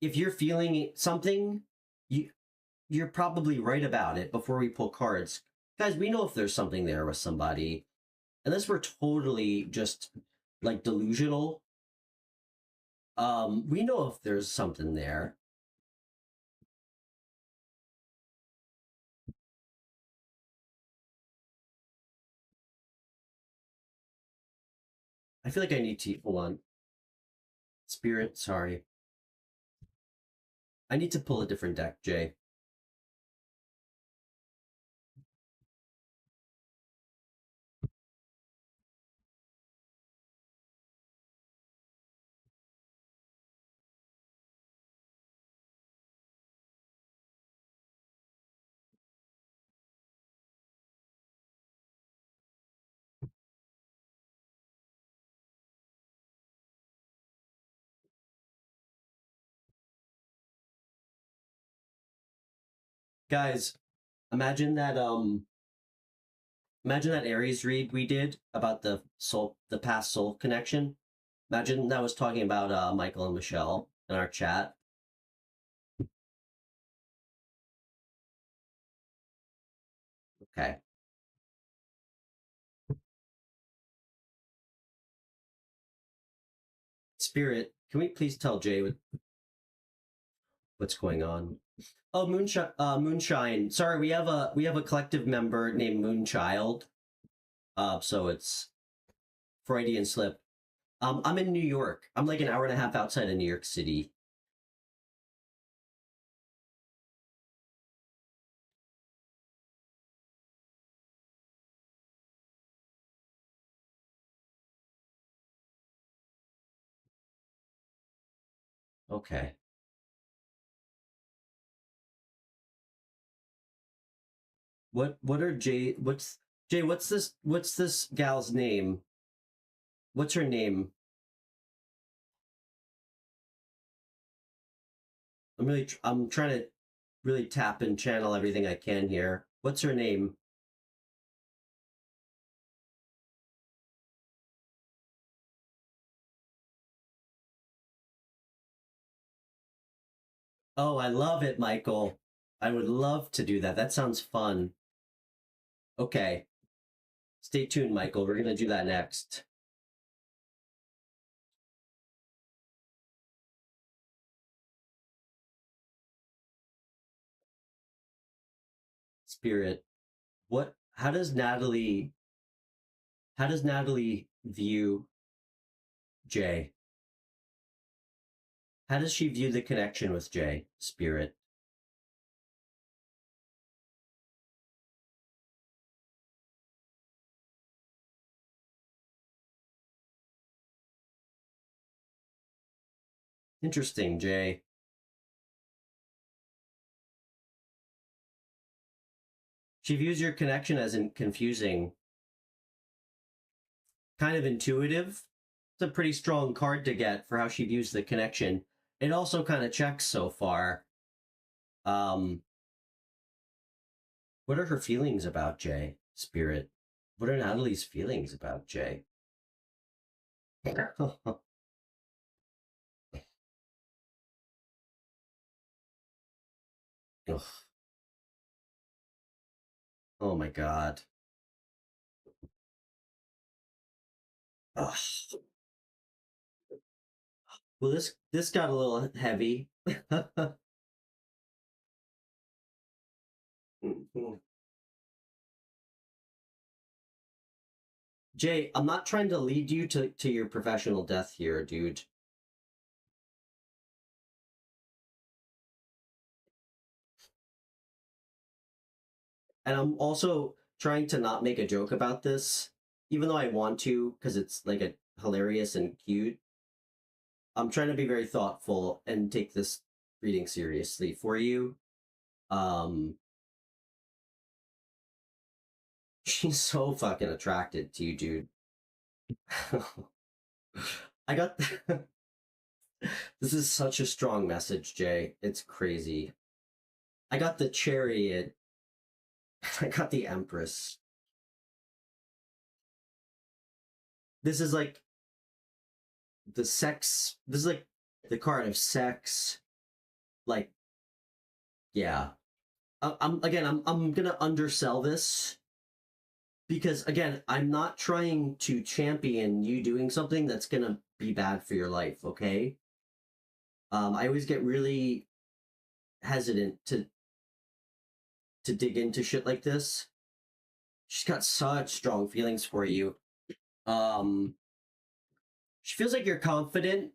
If you're feeling something, you you're probably right about it before we pull cards. Guys, we know if there's something there with somebody. Unless we're totally just like delusional, we know if there's something there. I feel like I need to hold on. Spirit, sorry. I need to pull a different deck, Jay. Guys, imagine that imagine that Aries read we did about the past soul connection. Imagine that was talking about Michael and Michelle in our chat. Okay. Spirit, can we please tell Jay what's going on? Oh, Moonshine. Moonshine. Sorry, we have a collective member named Moonchild. So it's Freudian slip. I'm in New York. I'm like an hour and a half outside of New York City. Okay. What are Jay? What's Jay? What's this gal's name? What's her name? I'm trying to really tap and channel everything I can here. What's her name? Oh, I love it, Michael. I would love to do that. That sounds fun. Okay. Stay tuned, Michael. We're gonna do that next. Spirit. What how does Natalie view Jay? How does she view the connection with Jay, Spirit? Interesting, Jay. She views your connection as confusing, kind of intuitive. It's a pretty strong card to get for how she views the connection. It also kind of checks so far. What are her feelings about Jay, Spirit? What are Natalie's feelings about Jay? Ugh. Oh my god. Ugh. Well, this got a little heavy. Jay, I'm not trying to lead you to your professional death here, dude. And I'm also trying to not make a joke about this, even though I want to, because it's like a hilarious and cute. I'm trying to be very thoughtful and take this reading seriously for you. She's so fucking attracted to you, dude. I got this is such a strong message, Jay. It's crazy. I got the Chariot. I got the Empress. This is like the sex. This is like the card of sex. Like, yeah. I'm gonna undersell this because again, I'm not trying to champion you doing something that's gonna be bad for your life. Okay. I always get really hesitant to dig into shit like this. She's got such strong feelings for you. Um, she feels like you're confident,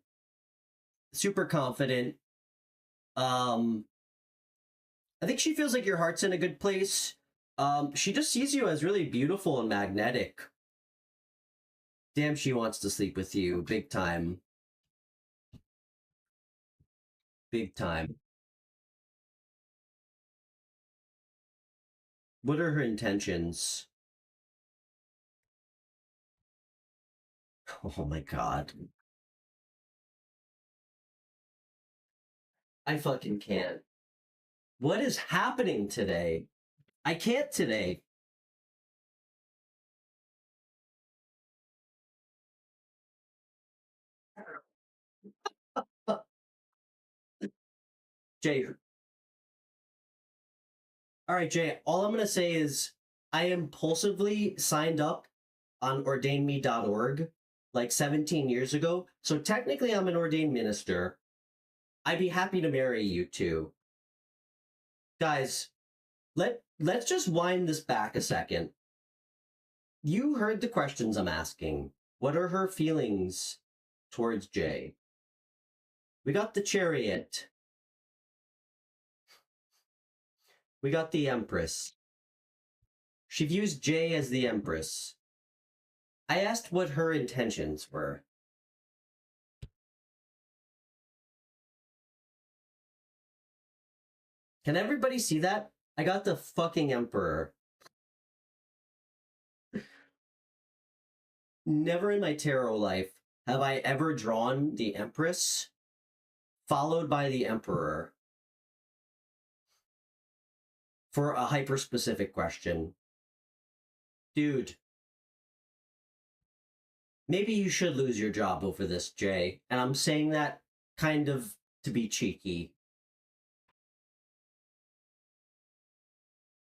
super confident. Um, I think she feels like your heart's in a good place. She just sees you as really beautiful and magnetic. Damn, she wants to sleep with you, big time, big time. What are her intentions? Oh my god, I fucking can't. What is happening today? I can't today. Jay, all right, Jay, all I'm going to say is I impulsively signed up on ordainme.org like 17 years ago. So technically, I'm an ordained minister. I'd be happy to marry you too. Guys, let's just wind this back a second. You heard the questions I'm asking. What are her feelings towards Jay? We got the Chariot. We got the Empress. She views Jay as the Empress. I asked what her intentions were. Can everybody see that? I got the fucking Emperor. Never in my tarot life have I ever drawn the Empress followed by the Emperor for a hyper-specific question. Dude, maybe you should lose your job over this, Jay. And I'm saying that kind of to be cheeky.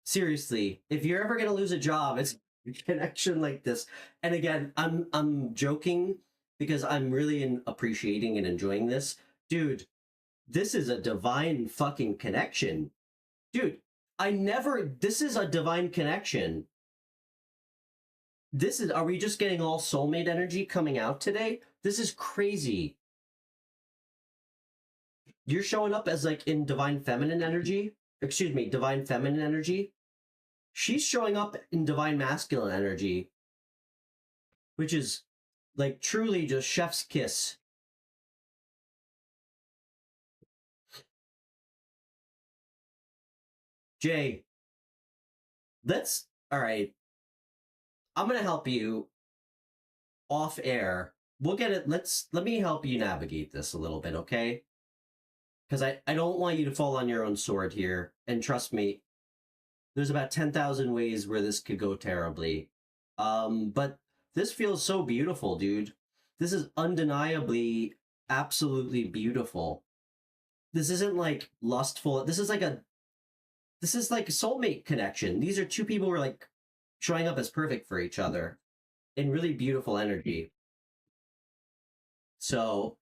Seriously, if you're ever gonna lose a job, it's a connection like this. And again, I'm joking because I'm really appreciating and enjoying this. Dude, this is a divine fucking connection. Dude, this is a divine connection. Are we just getting all soulmate energy coming out today? This is crazy. You're showing up as like in divine feminine energy. Excuse me, divine feminine energy. She's showing up in divine masculine energy, which is like truly just chef's kiss. Jay, Let's, all right, I'm going to help you off air. We'll get it. Let me help you navigate this a little bit, okay? Because I don't want you to fall on your own sword here. And trust me, there's about 10,000 ways where this could go terribly. But this feels so beautiful, dude. This is undeniably, absolutely beautiful. This isn't like lustful. This is like a soulmate connection. These are two people who are like showing up as perfect for each other in really beautiful energy. So,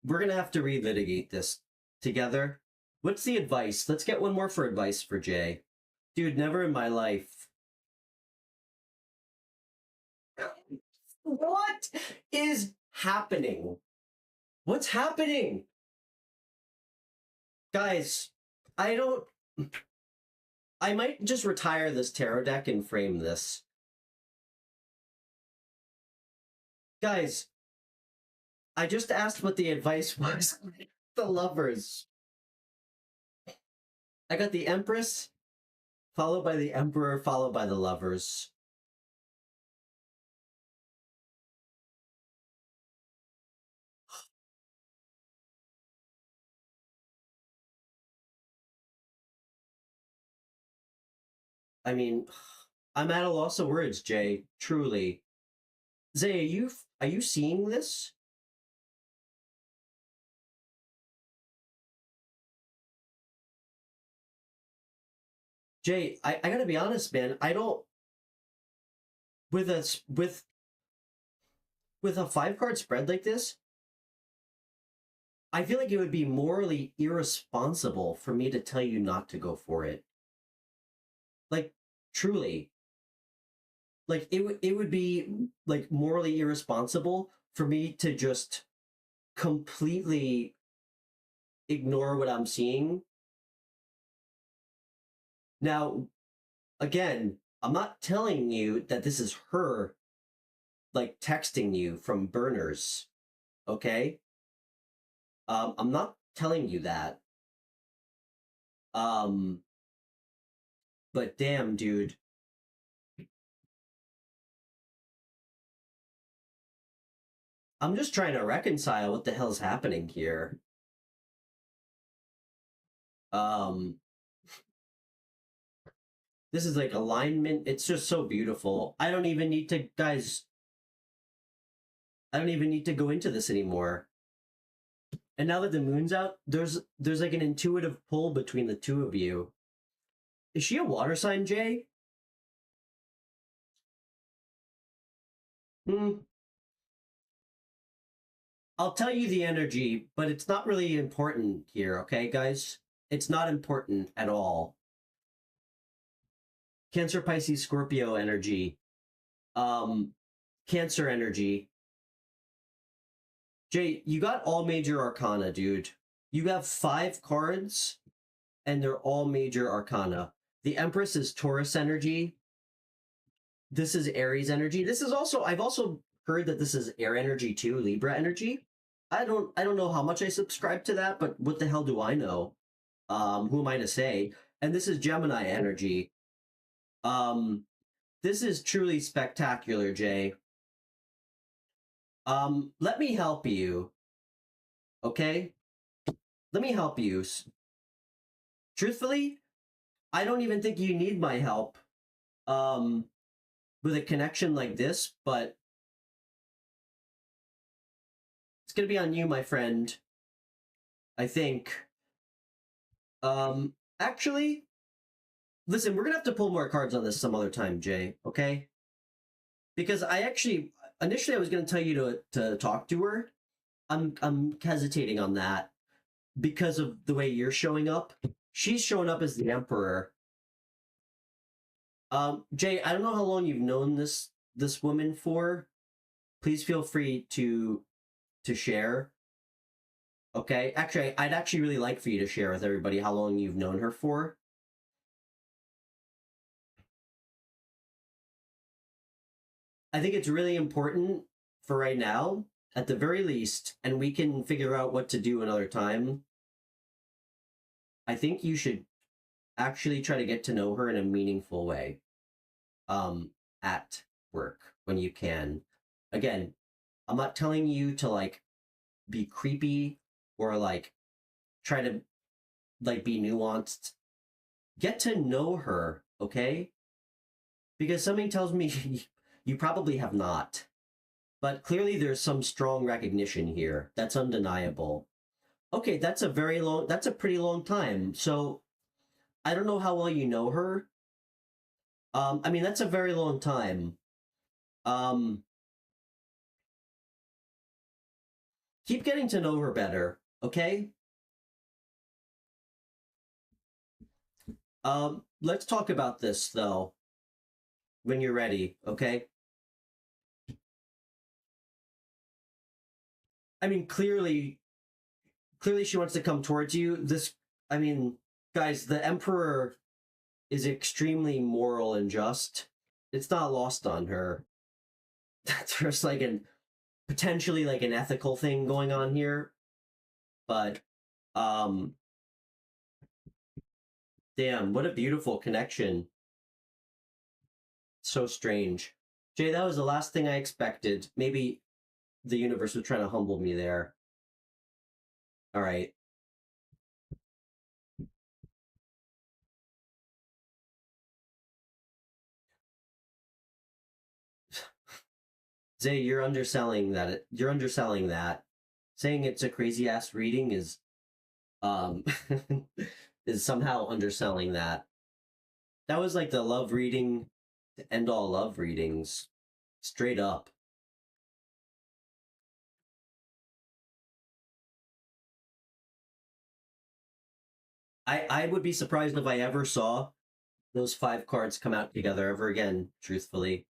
we're gonna have to relitigate this together. What's the advice? Let's get one more for advice for Jay. Dude, never in my life. What is happening? What's happening? Guys, I don't. I might just retire this tarot deck and frame this. Guys, I just asked what the advice was. The lovers. I got the Empress, followed by the Emperor, followed by the lovers. I mean, I'm at a loss of words, Jay. Truly. Zay, are you seeing this? Jay, I gotta be honest, man. I don't with a with a 5 card spread like this, I feel like it would be morally irresponsible for me to tell you not to go for it. Like, truly. Like it would be like morally irresponsible for me to just completely ignore what I'm seeing. Now, again, I'm not telling you that this is her like texting you from burners, okay? I'm not telling you that. Um, but damn, dude. I'm just trying to reconcile what the hell's happening here. Um, this is like alignment. It's just so beautiful. I don't even need to, guys. I don't even need to go into this anymore. And now that the moon's out, there's like an intuitive pull between the two of you. Is she a water sign, Jay? Hmm. I'll tell you the energy, but it's not really important here, okay, guys? It's not important at all. Cancer, Pisces, Scorpio energy. Cancer energy. Jay, you got all major arcana, dude. You have 5 cards, and they're all major arcana. The Empress is Taurus energy. This is Aries energy. This is also, I've also heard that this is air energy too, Libra energy. I don't know how much I subscribe to that, but what the hell do I know? Who am I to say? And this is Gemini energy. This is truly spectacular, Jay. Let me help you. Okay? Let me help you. Truthfully, I don't even think you need my help. With a connection like this, but it's gonna be on you, my friend. I think. Actually, listen, we're gonna have to pull more cards on this some other time, Jay. Okay? Because I actually initially I was gonna tell you to talk to her. I'm hesitating on that because of the way you're showing up. She's showing up as the Emperor. Jay, I don't know how long you've known this woman for. Please feel free to share. Okay, actually, I'd actually really like for you to share with everybody how long you've known her for. I think it's really important for right now, at the very least, and we can figure out what to do another time. I think you should actually try to get to know her in a meaningful way at work when you can. Again, I'm not telling you to like be creepy or like try to like be nuanced. Get to know her, okay? Because something tells me you probably have not. But clearly there's some strong recognition here. That's undeniable. Okay, that's a pretty long time. So I don't know how well you know her. I mean, that's a very long time. Um, keep getting to know her better, okay? Let's talk about this though when you're ready, okay? I mean, clearly she wants to come towards you. I mean, guys, the Emperor is extremely moral and just. It's not lost on her. There's like an potentially like an ethical thing going on here, but um, damn, what a beautiful connection. So strange. Jay, that was the last thing I expected. Maybe the universe was trying to humble me there. All right. Zay, you're underselling that. You're underselling that. Saying it's a crazy ass reading is um is somehow underselling that. That was like the love reading to end all love readings. Straight up. I would be surprised if I ever saw those five cards come out together ever again, truthfully.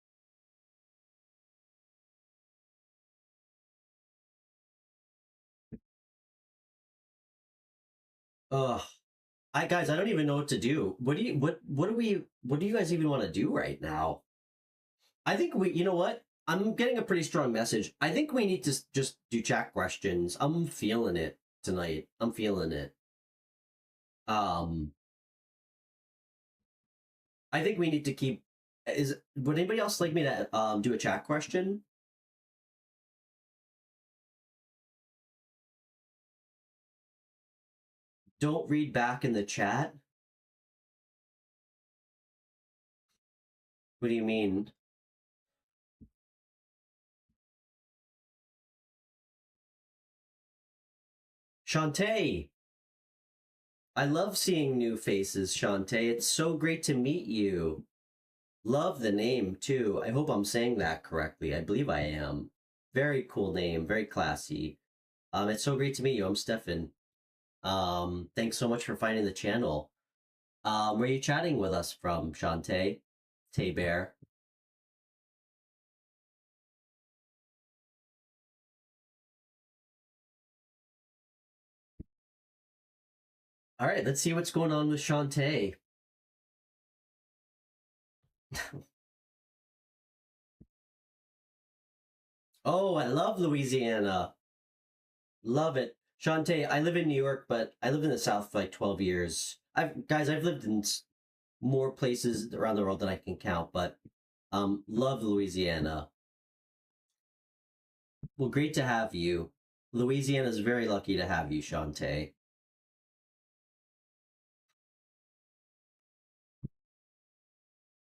Ugh. I don't even know what to do. What do you guys even want to do right now? I think you know what? I'm getting a pretty strong message. I think we need to just do chat questions. I'm feeling it tonight. I'm feeling it. Um, I think we need to keep. Would anybody else like me to do a chat question? Don't read back in the chat. What do you mean? Shontae, I love seeing new faces, Shontae. It's so great to meet you. Love the name too. I hope I'm saying that correctly. I believe I am. Very cool name, very classy. It's so great to meet you. I'm Stefan. Thanks so much for finding the channel. Where are you chatting with us from, Shontae? Tay Bear. All right, let's see what's going on with Shontae. Oh, I love Louisiana. Love it. Shontae, I live in New York, but I lived in the South for like 12 years. I've lived in more places around the world than I can count, but love Louisiana. Well, great to have you. Louisiana's very lucky to have you, Shontae.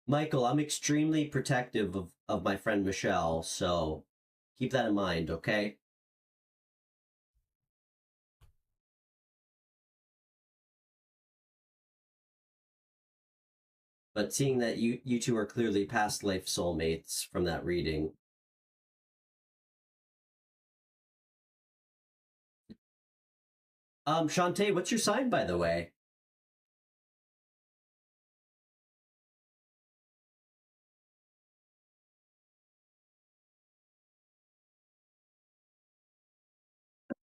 Michael, I'm extremely protective of my friend Michelle, so keep that in mind, okay? But seeing that you two are clearly past life soulmates from that reading. Shantae, what's your sign, by the way?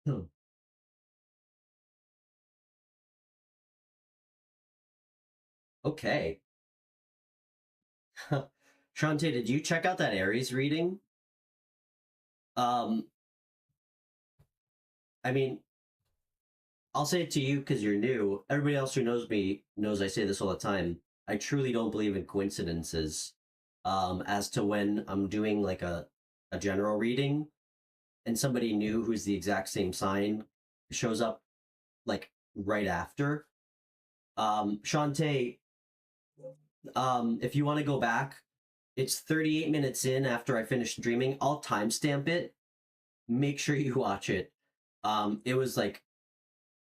Hmm. Okay. Shantae, did you check out that Aries reading? Um, I mean, I'll say it to you because you're new. Everybody else who knows me knows I say this all the time. I truly don't believe in coincidences. As to when I'm doing like a general reading and somebody new who's the exact same sign shows up like right after. Shontae, if you want to go back, it's 38 minutes in after I finished dreaming. I'll timestamp it. Make sure you watch it. It was like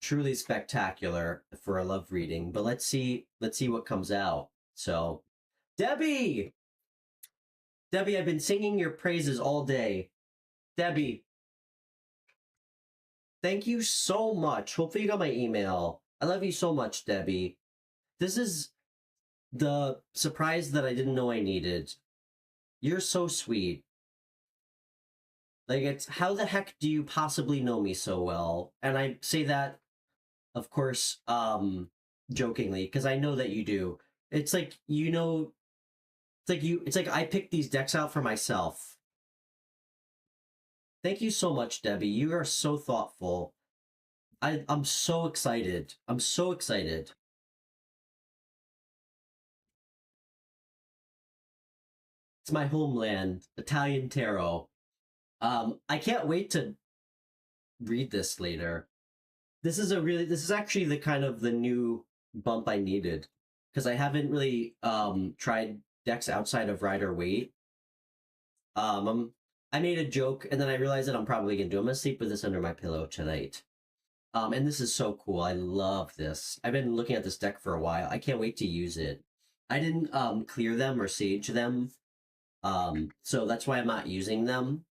truly spectacular for a love reading, but let's see what comes out. So, Debbie, Debbie, I've been singing your praises all day. Debbie, thank you so much. Hopefully you got my email. I love you so much, Debbie. This is the surprise that I didn't know I needed. You're so sweet. Like, it's how the heck do you possibly know me so well? And I say that, of course, jokingly, because I know that you do. It's like, it's like I picked these decks out for myself. Thank you so much, Debbie. You are so thoughtful. I'm so excited. I'm so excited. It's my homeland, Italian tarot. I can't wait to read this later. This is actually the kind of the new bump I needed because I haven't really tried decks outside of Rider Waite. I made a joke and then I realized that I'm probably gonna do. I'm gonna sleep with this under my pillow tonight. And this is so cool. I love this. I've been looking at this deck for a while. I can't wait to use it. I didn't clear them or sage them, so that's why I'm not using them.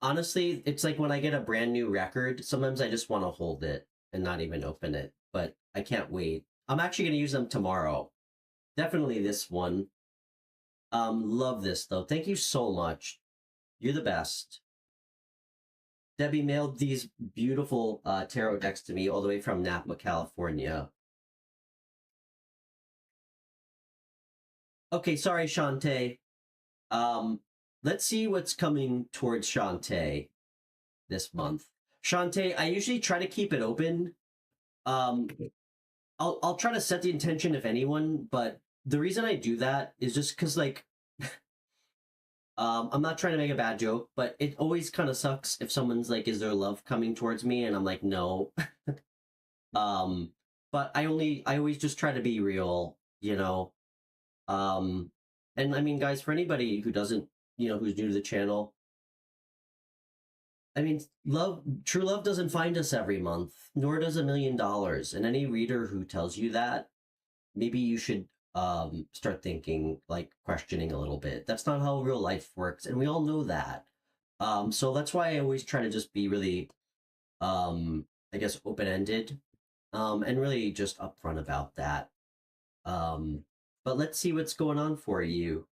Honestly, it's like when I get a brand new record, sometimes I just want to hold it and not even open it, but I can't wait. I'm actually going to use them tomorrow. Definitely this one. Love this though. Thank you so much. You're the best. Debbie mailed these beautiful tarot decks to me all the way from Napa, California. Okay, sorry, Shontae. Um, let's see what's coming towards Shontae this month. Shontae, I usually try to keep it open. Um, I'll try to set the intention if anyone, but the reason I do that is just because like I'm not trying to make a bad joke, but it always kind of sucks if someone's like, "Is there love coming towards me?" and I'm like, "No." um, but I always just try to be real, you know. Um, and I mean, guys, for anybody who doesn't, who's new to the channel, I mean, true love doesn't find us every month, nor does $1 million. And any reader who tells you that, maybe you should start thinking, like questioning a little bit. That's not how real life works, and we all know that. So that's why I always try to just be really, I guess, open ended, and really just upfront about that. Um, but let's see what's going on for you.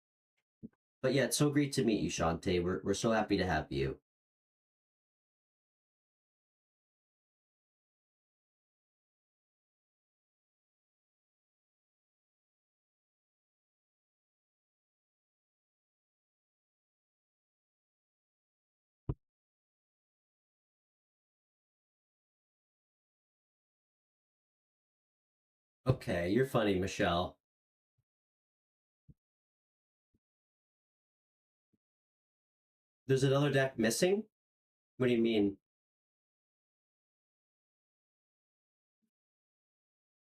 But yeah, it's so great to meet you, Shante. We're so happy to have you. Okay, you're funny, Michelle. There's another deck missing? What do you mean?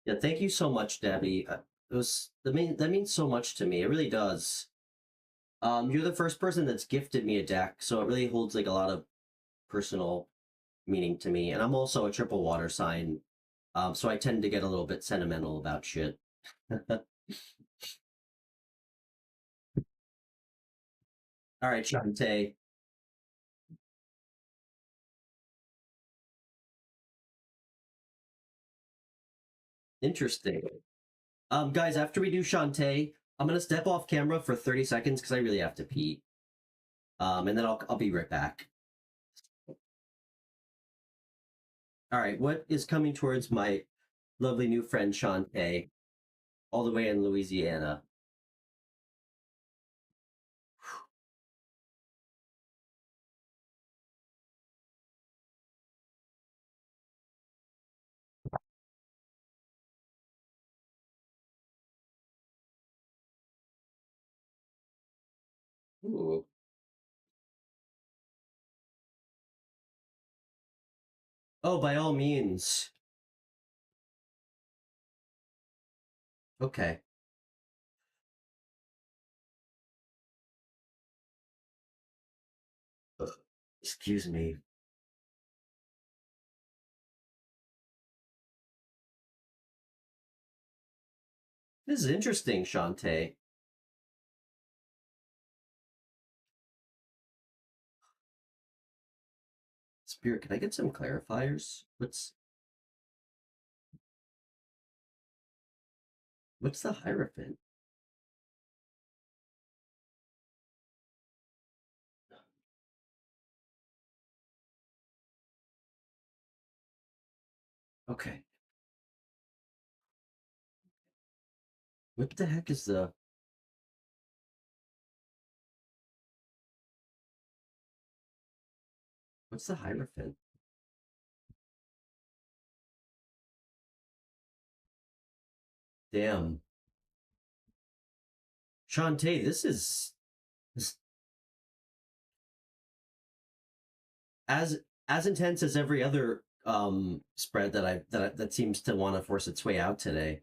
Yeah, thank you so much, Debbie. That means so much to me. It really does. You're the first person that's gifted me a deck, so it really holds like a lot of personal meaning to me. And I'm also a triple water sign, so I tend to get a little bit sentimental about shit. All right, Shante. Interesting. Guys, after we do Shante, I'm gonna step off camera for 30 seconds because I really have to pee. And then I'll be right back. All right, what is coming towards my lovely new friend Shante, all the way in Louisiana? Ooh. Oh, by all means. Okay. Excuse me. This is interesting, Shontae. Spirit, can I get some clarifiers? What's the Hierophant? Okay. What the heck is the what's the Hierophant? Damn. Shontae, this as as intense as every other spread that seems to want to force its way out today.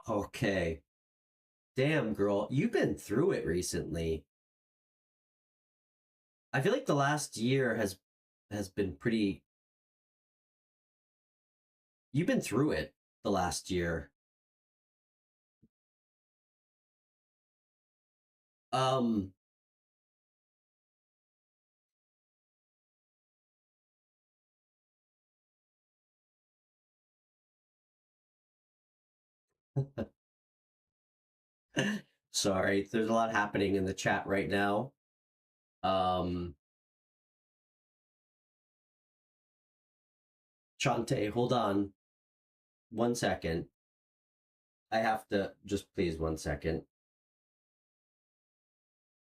Okay. Damn, girl, you've been through it recently. I feel like the last year has been pretty. You've been through it the last year. Um, sorry, there's a lot happening in the chat right now. Um, Chante, hold on 1 second. I have to just please 1 second.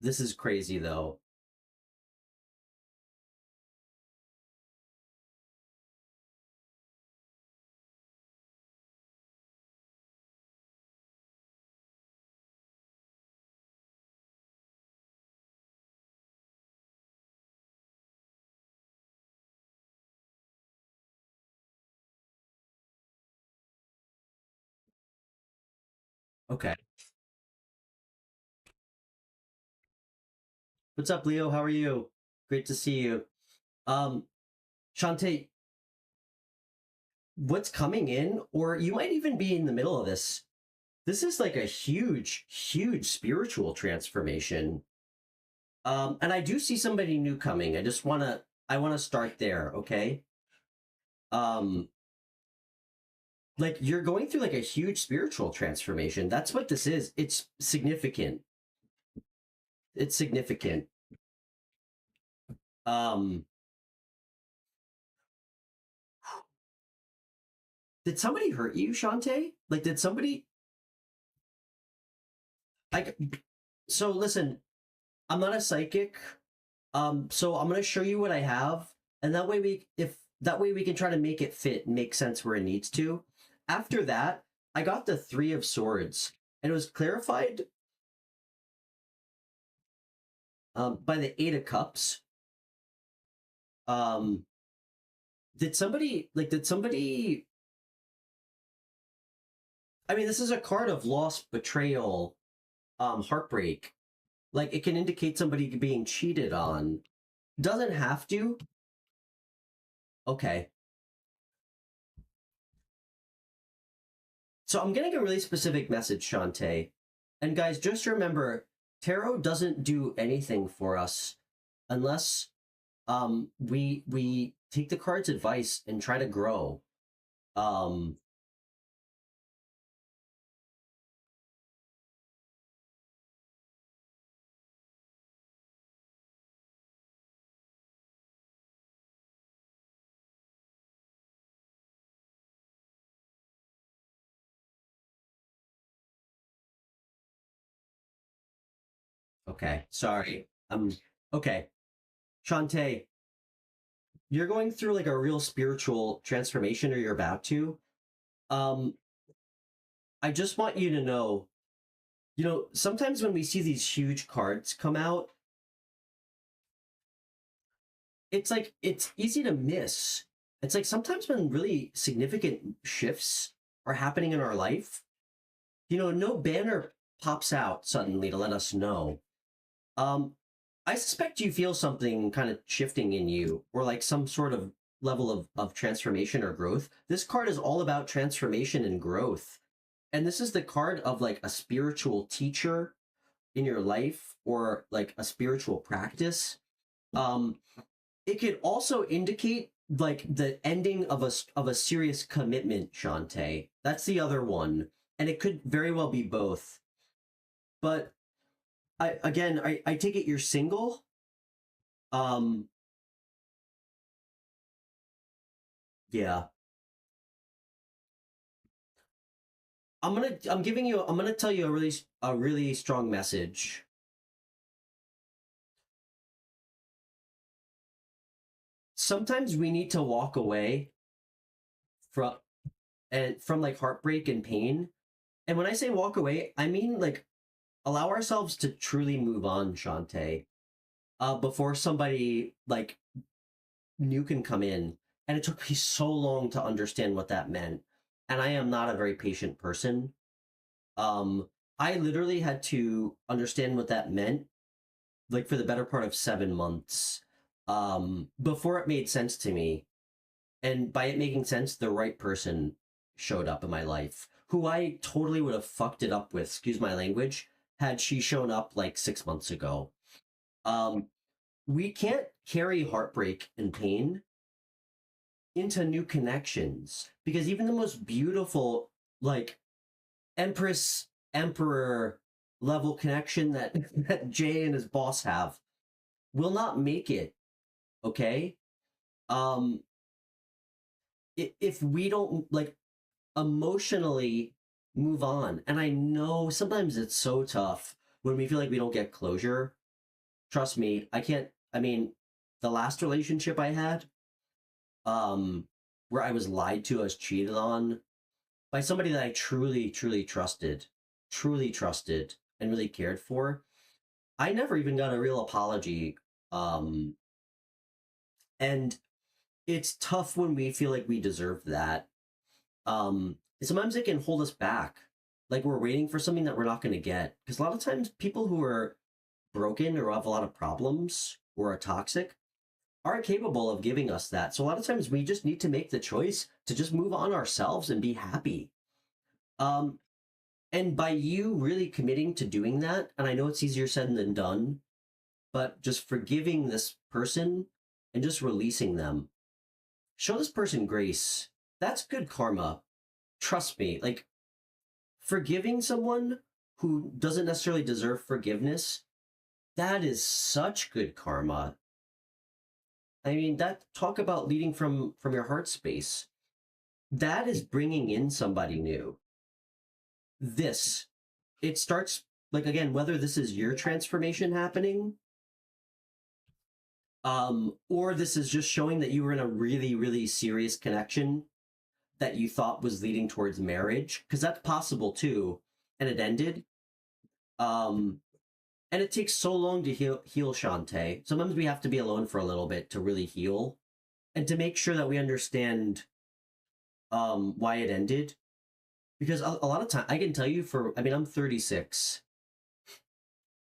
This is crazy though. Okay. What's up, Leo? How are you? Great to see you. Um, Shante, what's coming in, or you might even be in the middle of this. This is like a huge, huge spiritual transformation. And I do see somebody new coming. I wanna start there, okay? Um, like you're going through like a huge spiritual transformation. That's what this is. It's significant. It's significant. Um, did somebody hurt you, Shante? Like, did somebody? I so listen. I'm not a psychic. So I'm gonna show you what I have, and that way we can try to make it fit and make sense where it needs to. After that, I got the Three of Swords, and it was clarified by the Eight of Cups. Um, did somebody? I mean, this is a card of loss, betrayal, heartbreak. Like it can indicate somebody being cheated on. Doesn't have to. Okay. So I'm getting a really specific message, Shantae. And guys, just remember, tarot doesn't do anything for us unless we take the card's advice and try to grow. Um okay, sorry. Okay. Shontae, you're going through like a real spiritual transformation, or you're about to. Um, I just want you to know, sometimes when we see these huge cards come out, it's like it's easy to miss. It's like sometimes when really significant shifts are happening in our life, no banner pops out suddenly to let us know. Um, I suspect you feel something kind of shifting in you, or like some sort of level of transformation or growth. This card is all about transformation and growth. And this is the card of like a spiritual teacher in your life, or like a spiritual practice. Um, it could also indicate like the ending of a serious commitment, Shontae. That's the other one. And it could very well be both. But I take it you're single. Um, yeah. I'm gonna tell you a really strong message. Sometimes we need to walk away from from like heartbreak and pain. And when I say walk away, I mean like allow ourselves to truly move on, Shante, before somebody like new can come in. And it took me so long to understand what that meant. And I am not a very patient person. Um, I literally had to understand what that meant, like for the better part of 7 months, before it made sense to me. And by it making sense, the right person showed up in my life, who I totally would have fucked it up with, excuse my language, had she shown up like 6 months ago. Um, we can't carry heartbreak and pain into new connections, because even the most beautiful, like Empress Emperor level connection that that Jay and his boss have will not make it. Okay. Um, if we don't like emotionally move on, and I know sometimes it's so tough when we feel like we don't get closure. Trust me, I can't. I mean, the last relationship I had, um, where I was lied to, I was cheated on by somebody that I truly, truly trusted, and really cared for. I never even got a real apology. Um, and it's tough when we feel like we deserve that. Sometimes it can hold us back. Like we're waiting for something that we're not going to get. Because a lot of times people who are broken or have a lot of problems or are toxic aren't capable of giving us that. So a lot of times we just need to make the choice to just move on ourselves and be happy. Um, and by you really committing to doing that, and I know it's easier said than done, but just forgiving this person and just releasing them, show this person grace. That's good karma. Trust me. Like forgiving someone who doesn't necessarily deserve forgiveness, that is such good karma. I mean, that talk about leading from your heart space. That is bringing in somebody new. This, it starts like again, whether this is your transformation happening, or this is just showing that you were in a really, really serious connection that you thought was leading towards marriage, because that's possible too, and it ended. Um, and it takes so long to heal Shantae. Sometimes we have to be alone for a little bit to really heal, and to make sure that we understand why it ended. Because a lot of time, I can tell you I mean, I'm 36.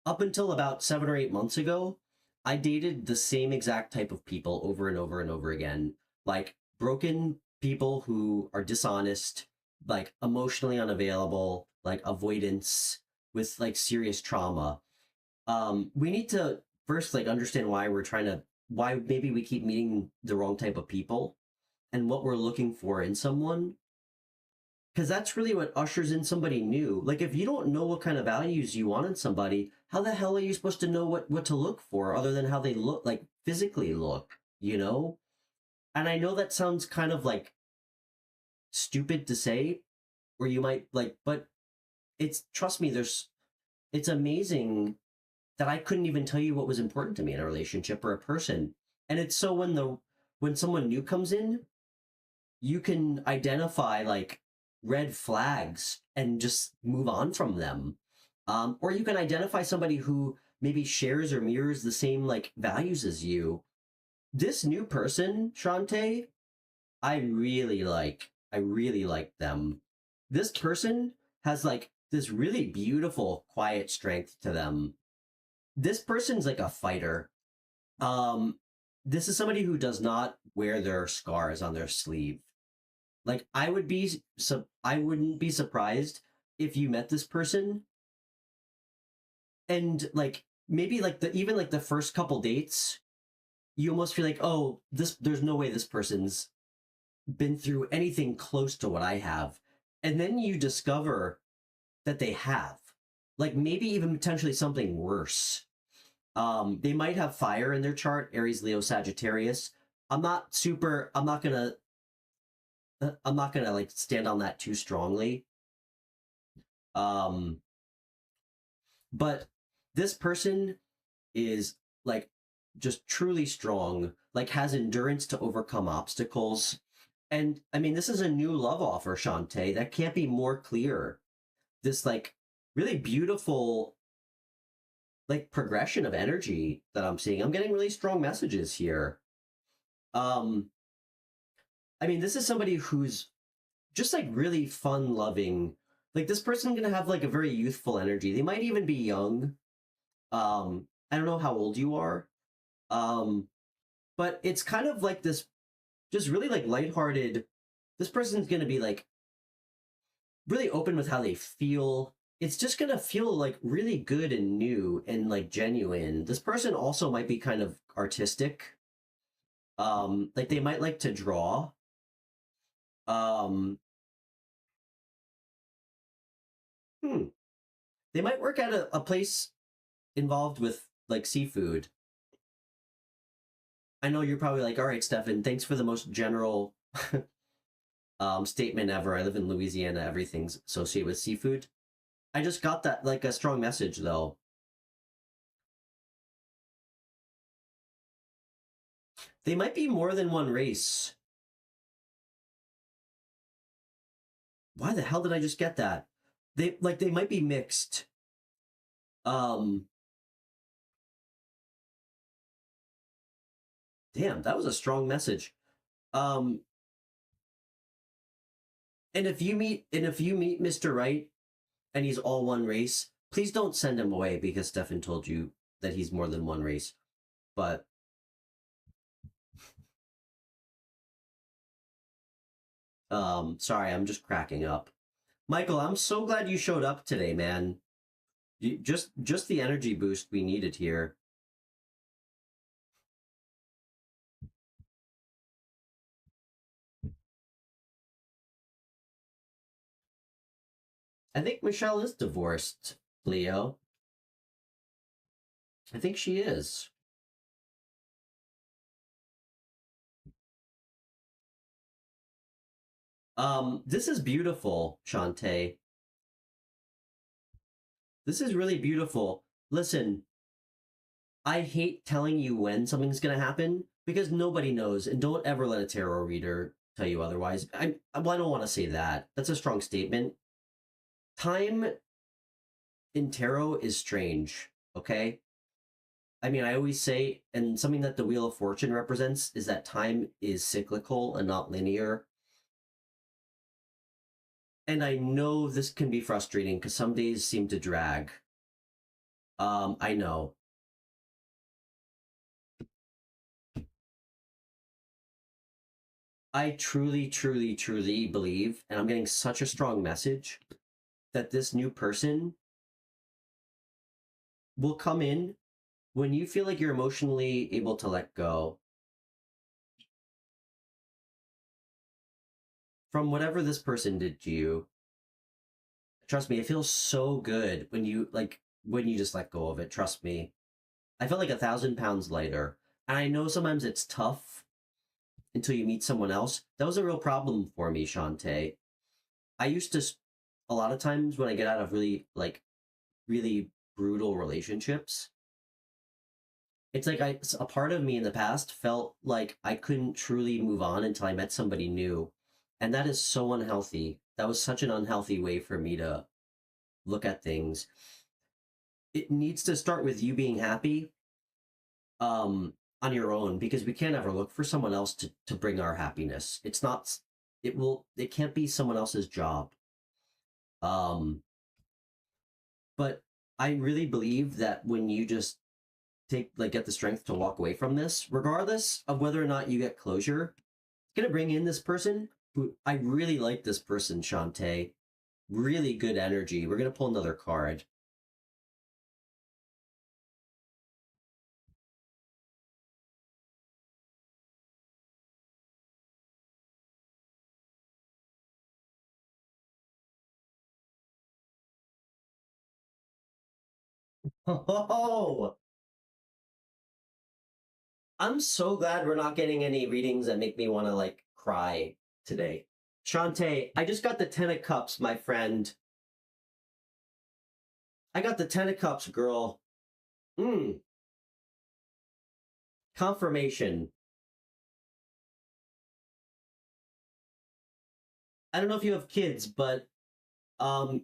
Up until about 7 or 8 months ago, I dated the same exact type of people over and over and over again. Like broken people who are dishonest, like emotionally unavailable, like avoidance with like serious trauma. We need to first like understand why maybe we keep meeting the wrong type of people, and what we're looking for in someone, because that's really what ushers in somebody new. Like if you don't know what kind of values you want in somebody, how the hell are you supposed to know what to look for other than how they look, like physically look? And I know that sounds kind of like stupid to say, or you might like, but it's trust me, it's amazing that I couldn't even tell you what was important to me in a relationship or a person. And it's so when someone new comes in, you can identify like red flags and just move on from them. Or you can identify somebody who maybe shares or mirrors the same like values as you. This new person, Shontae, I really like them. This person has like this really beautiful quiet strength to them. This person's like a fighter. Um, this is somebody who does not wear their scars on their sleeve. Like I wouldn't be surprised if you met this person and like maybe like the even like the first couple dates, you almost feel like, oh, this there's no way this person's been through anything close to what I have. And then you discover that they have. Like maybe even potentially something worse. They might have fire in their chart, Aries, Leo, Sagittarius. I'm not gonna like stand on that too strongly. Um, but this person is like just truly strong, like has endurance to overcome obstacles. And I mean, this is a new love offer, Shontae. That can't be more clear. This like really beautiful like progression of energy that I'm seeing. I'm getting really strong messages here. Um, I mean, this is somebody who's just like really fun loving. Like this person's gonna have like a very youthful energy. They might even be young. I don't know how old you are. Um, but it's kind of like this just really like lighthearted. This person's gonna be like really open with how they feel. It's just gonna feel like really good and new and like genuine. This person also might be kind of artistic. Like they might like to draw. Um, hmm. They might work at a place involved with like seafood. I know you're probably like, all right, Stefan, thanks for the most general statement ever. I live in Louisiana. Everything's associated with seafood. I just got that like a strong message though. They might be more than one race. Why the hell did I just get that? They might be mixed. Um Damn, that was a strong message. Um and if you meet Mr. Right and he's all one race, please don't send him away because Stefan told you that he's more than one race. But sorry, I'm just cracking up. Michael, I'm so glad you showed up today, man. Just the energy boost we needed here. I think Michelle is divorced, Leo. I think she is. This is beautiful, Shontae. This is really beautiful. Listen, I hate telling you when something's gonna happen because nobody knows, and don't ever let a tarot reader tell you otherwise. Well, I don't want to say that. That's a strong statement. Time in tarot is strange, okay? I mean, I always say, and something that the Wheel of Fortune represents is that time is cyclical and not linear. And I know this can be frustrating because some days seem to drag. I know. I truly, truly, truly believe, and I'm getting such a strong message that this new person will come in when you feel like you're emotionally able to let go from whatever this person did to you. Trust me, it feels so good when you just let go of it. Trust me. I felt like 1,000 pounds lighter. And I know sometimes it's tough until you meet someone else. That was a real problem for me, Shontae. I used to, a lot of times when I get out of really brutal relationships, it's like a part of me in the past felt like I couldn't truly move on until I met somebody new. And that is so unhealthy. That was such an unhealthy way for me to look at things. It needs to start with you being happy on your own, because we can't ever look for someone else to bring our happiness. It's not, it can't be someone else's job. Um, but I really believe that when you just get the strength to walk away from this, regardless of whether or not you get closure, it's gonna bring in this person who I really like. This person, Shontae, really good energy. We're gonna pull another card. Oh, I'm so glad we're not getting any readings that make me want to like cry today. Shontae, I just got the Ten of Cups, my friend. I got the Ten of Cups, girl. Mm, confirmation. I don't know if you have kids, but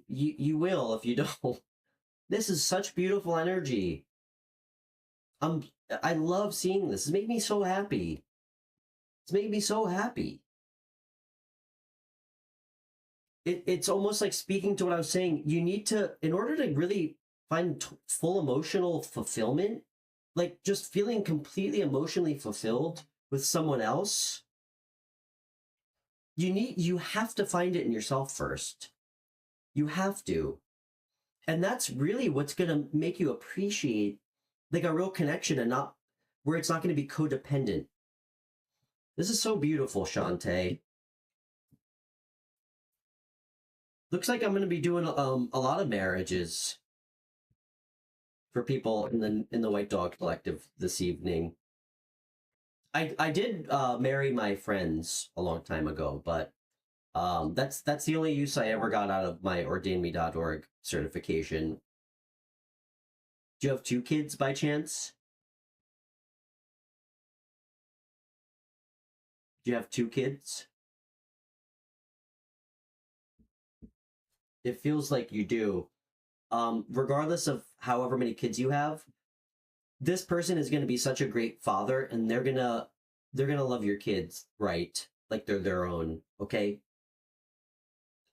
you will if you don't. This is such beautiful energy. Um, I love seeing this. It's made me so happy. It's made me so happy. It's almost like speaking to what I was saying. You need to, in order to really find full emotional fulfillment, like just feeling completely emotionally fulfilled with someone else, you have to find it in yourself first. You have to. And that's really what's going to make you appreciate like a real connection, and not where it's not going to be codependent. This is so beautiful, Shontae. Looks like I'm going to be doing a lot of marriages for people in the White Dog Collective this evening. I did marry my friends a long time ago, but that's the only use I ever got out of my ordainme.org certification. Do you have two kids by chance? Do you have two kids? It feels like you do. Regardless of however many kids you have, this person is going to be such a great father, and they're gonna love your kids, right? Like they're their own. Okay.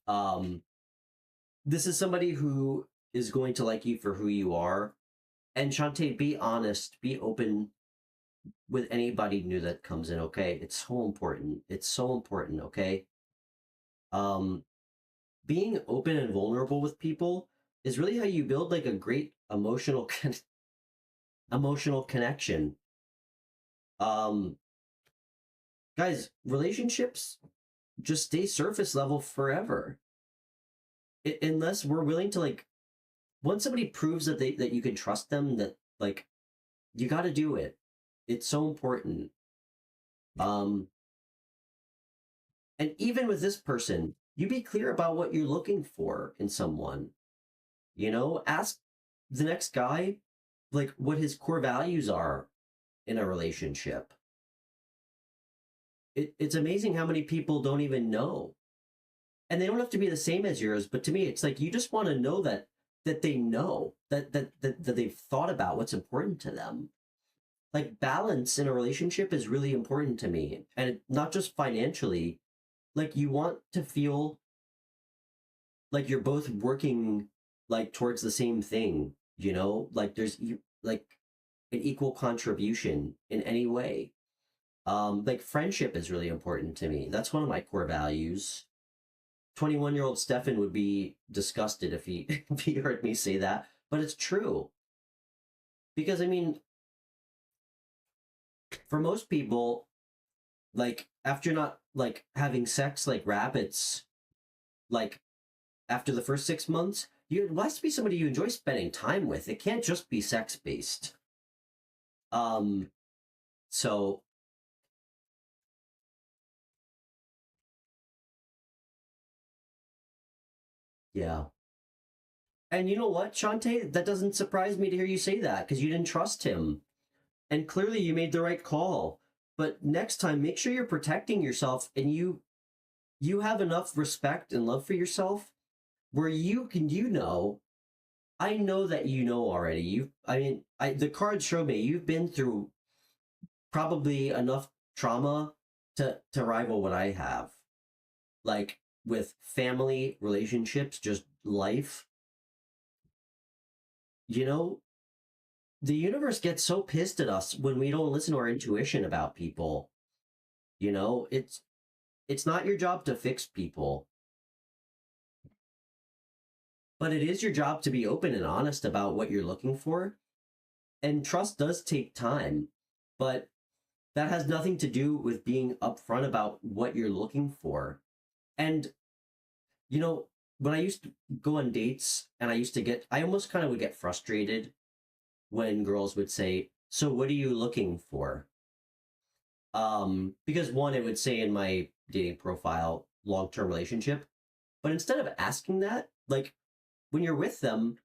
Um, this is somebody who is going to like you for who you are. And Shantae, be honest, be open with anybody new that comes in. Okay, it's so important. It's so important. Okay. Um, being open and vulnerable with people is really how you build like a great emotional connection. Um, guys, relationships just stay surface level forever. Unless we're willing to like, once somebody proves that you can trust them, that like you got to do it. It's so important. Um, and even with this person, you be clear about what you're looking for in someone. You know, ask the next guy like what his core values are in a relationship. It's amazing how many people don't even know, and they don't have to be the same as yours. But to me, it's like you just want to know that they know that they've thought about what's important to them. Like balance in a relationship is really important to me, and not just financially. Like you want to feel like you're both working like towards the same thing. You know, like there's like an equal contribution in any way. Like friendship is really important to me. That's one of my core values. 21-year-old Stefan would be disgusted if he if he heard me say that, but it's true. Because I mean, for most people, like after not like having sex like rabbits, like after the first 6 months, it wants to be somebody you enjoy spending time with. It can't just be sex based. Um, so yeah. And you know what, Shantae? That doesn't surprise me to hear you say that because you didn't trust him. and clearly you made the right call. But next time, make sure you're protecting yourself and you have enough respect and love for yourself where you can, I know that you know already. The cards show me you've been through probably enough trauma to rival what I have. Like with family, relationships, just life. You know, the universe gets so pissed at us when we don't listen to our intuition about people. It's not your job to fix people, but it is your job to be open and honest about what you're looking for. And trust does take time, but that has nothing to do with being upfront about what you're looking for. And you know, when I used to go on dates and I almost kind of would get frustrated when girls would say, "So what are you looking for?" Because one, it would say in my dating profile, long-term relationship. But instead of asking that, like when you're with them,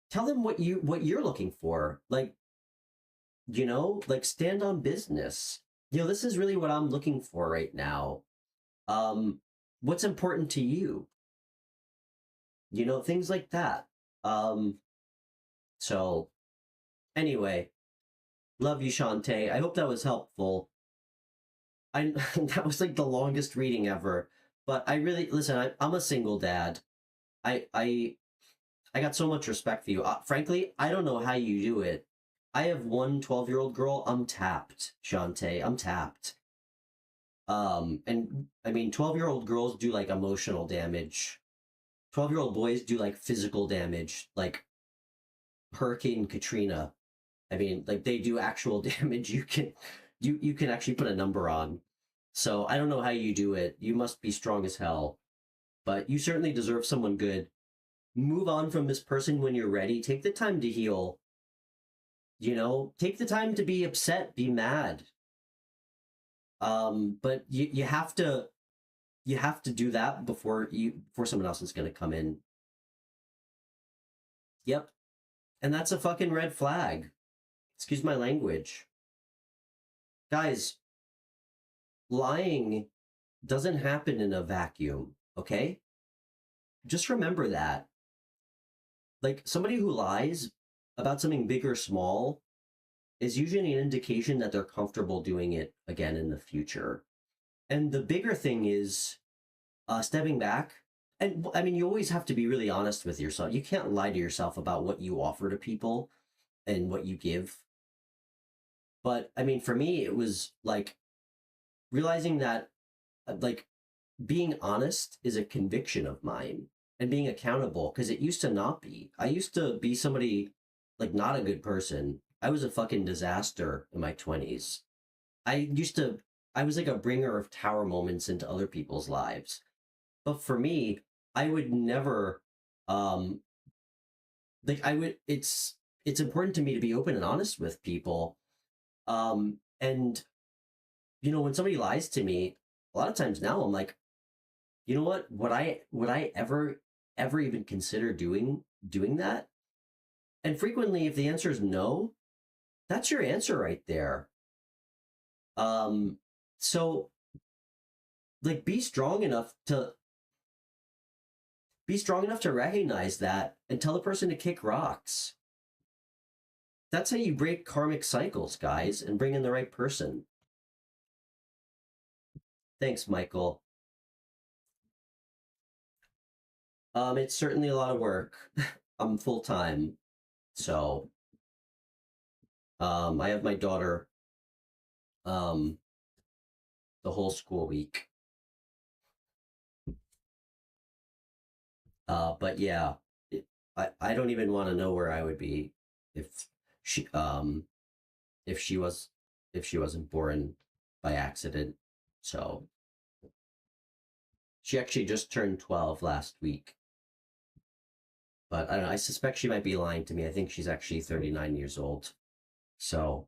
tell them what you're looking for. Like, like stand on business. This is really what I'm looking for right now. What's important to you? Things like that. Um, so anyway, love you, Shontae. I hope that was helpful. I that was like the longest reading ever, but I really listen. I'm a single dad. I I I got so much respect for you. Frankly, I don't know how you do it. I have one 12-year-old girl. I'm tapped, Shontae. I'm tapped. And I mean, 12-year-old girls do like emotional damage. 12-year-old boys do like physical damage, like Hurricane Katrina. I mean, like they do actual damage. You can actually put a number on. So I don't know how you do it. You must be strong as hell, but you certainly deserve someone good. Move on from this person when you're ready. Take the time to heal. Take the time to be upset, be mad. But you have to do that before someone else is going to come in. Yep. And that's a fucking red flag. Excuse my language. Guys, lying doesn't happen in a vacuum, okay? Just remember that. Like somebody who lies about something big or small is usually an indication that they're comfortable doing it again in the future. And the bigger thing is stepping back. And I mean, you always have to be really honest with yourself. You can't lie to yourself about what you offer to people and what you give. But I mean, for me, it was like realizing that, like, being honest is a conviction of mine and being accountable because it used to not be. I used to be somebody like not a good person. I was a fucking disaster in my 20s. I was like a bringer of tower moments into other people's lives. But for me, I would never, um, like I would, it's important to me to be open and honest with people. And when somebody lies to me, a lot of times now I'm like, you know what? Would I ever even consider doing that? And frequently, if the answer is no, that's your answer right there. Um, so like be strong enough to recognize that and tell the person to kick rocks. That's how you break karmic cycles, guys, and bring in the right person. Thanks, Michael. It's certainly a lot of work. I'm full time, so I have my daughter um the whole school week. But yeah, I don't even want to know where I would be if she um if she was if she wasn't born by accident. So she actually just turned 12 last week. But I don't know, I suspect she might be lying to me. I think she's actually 39 years old. So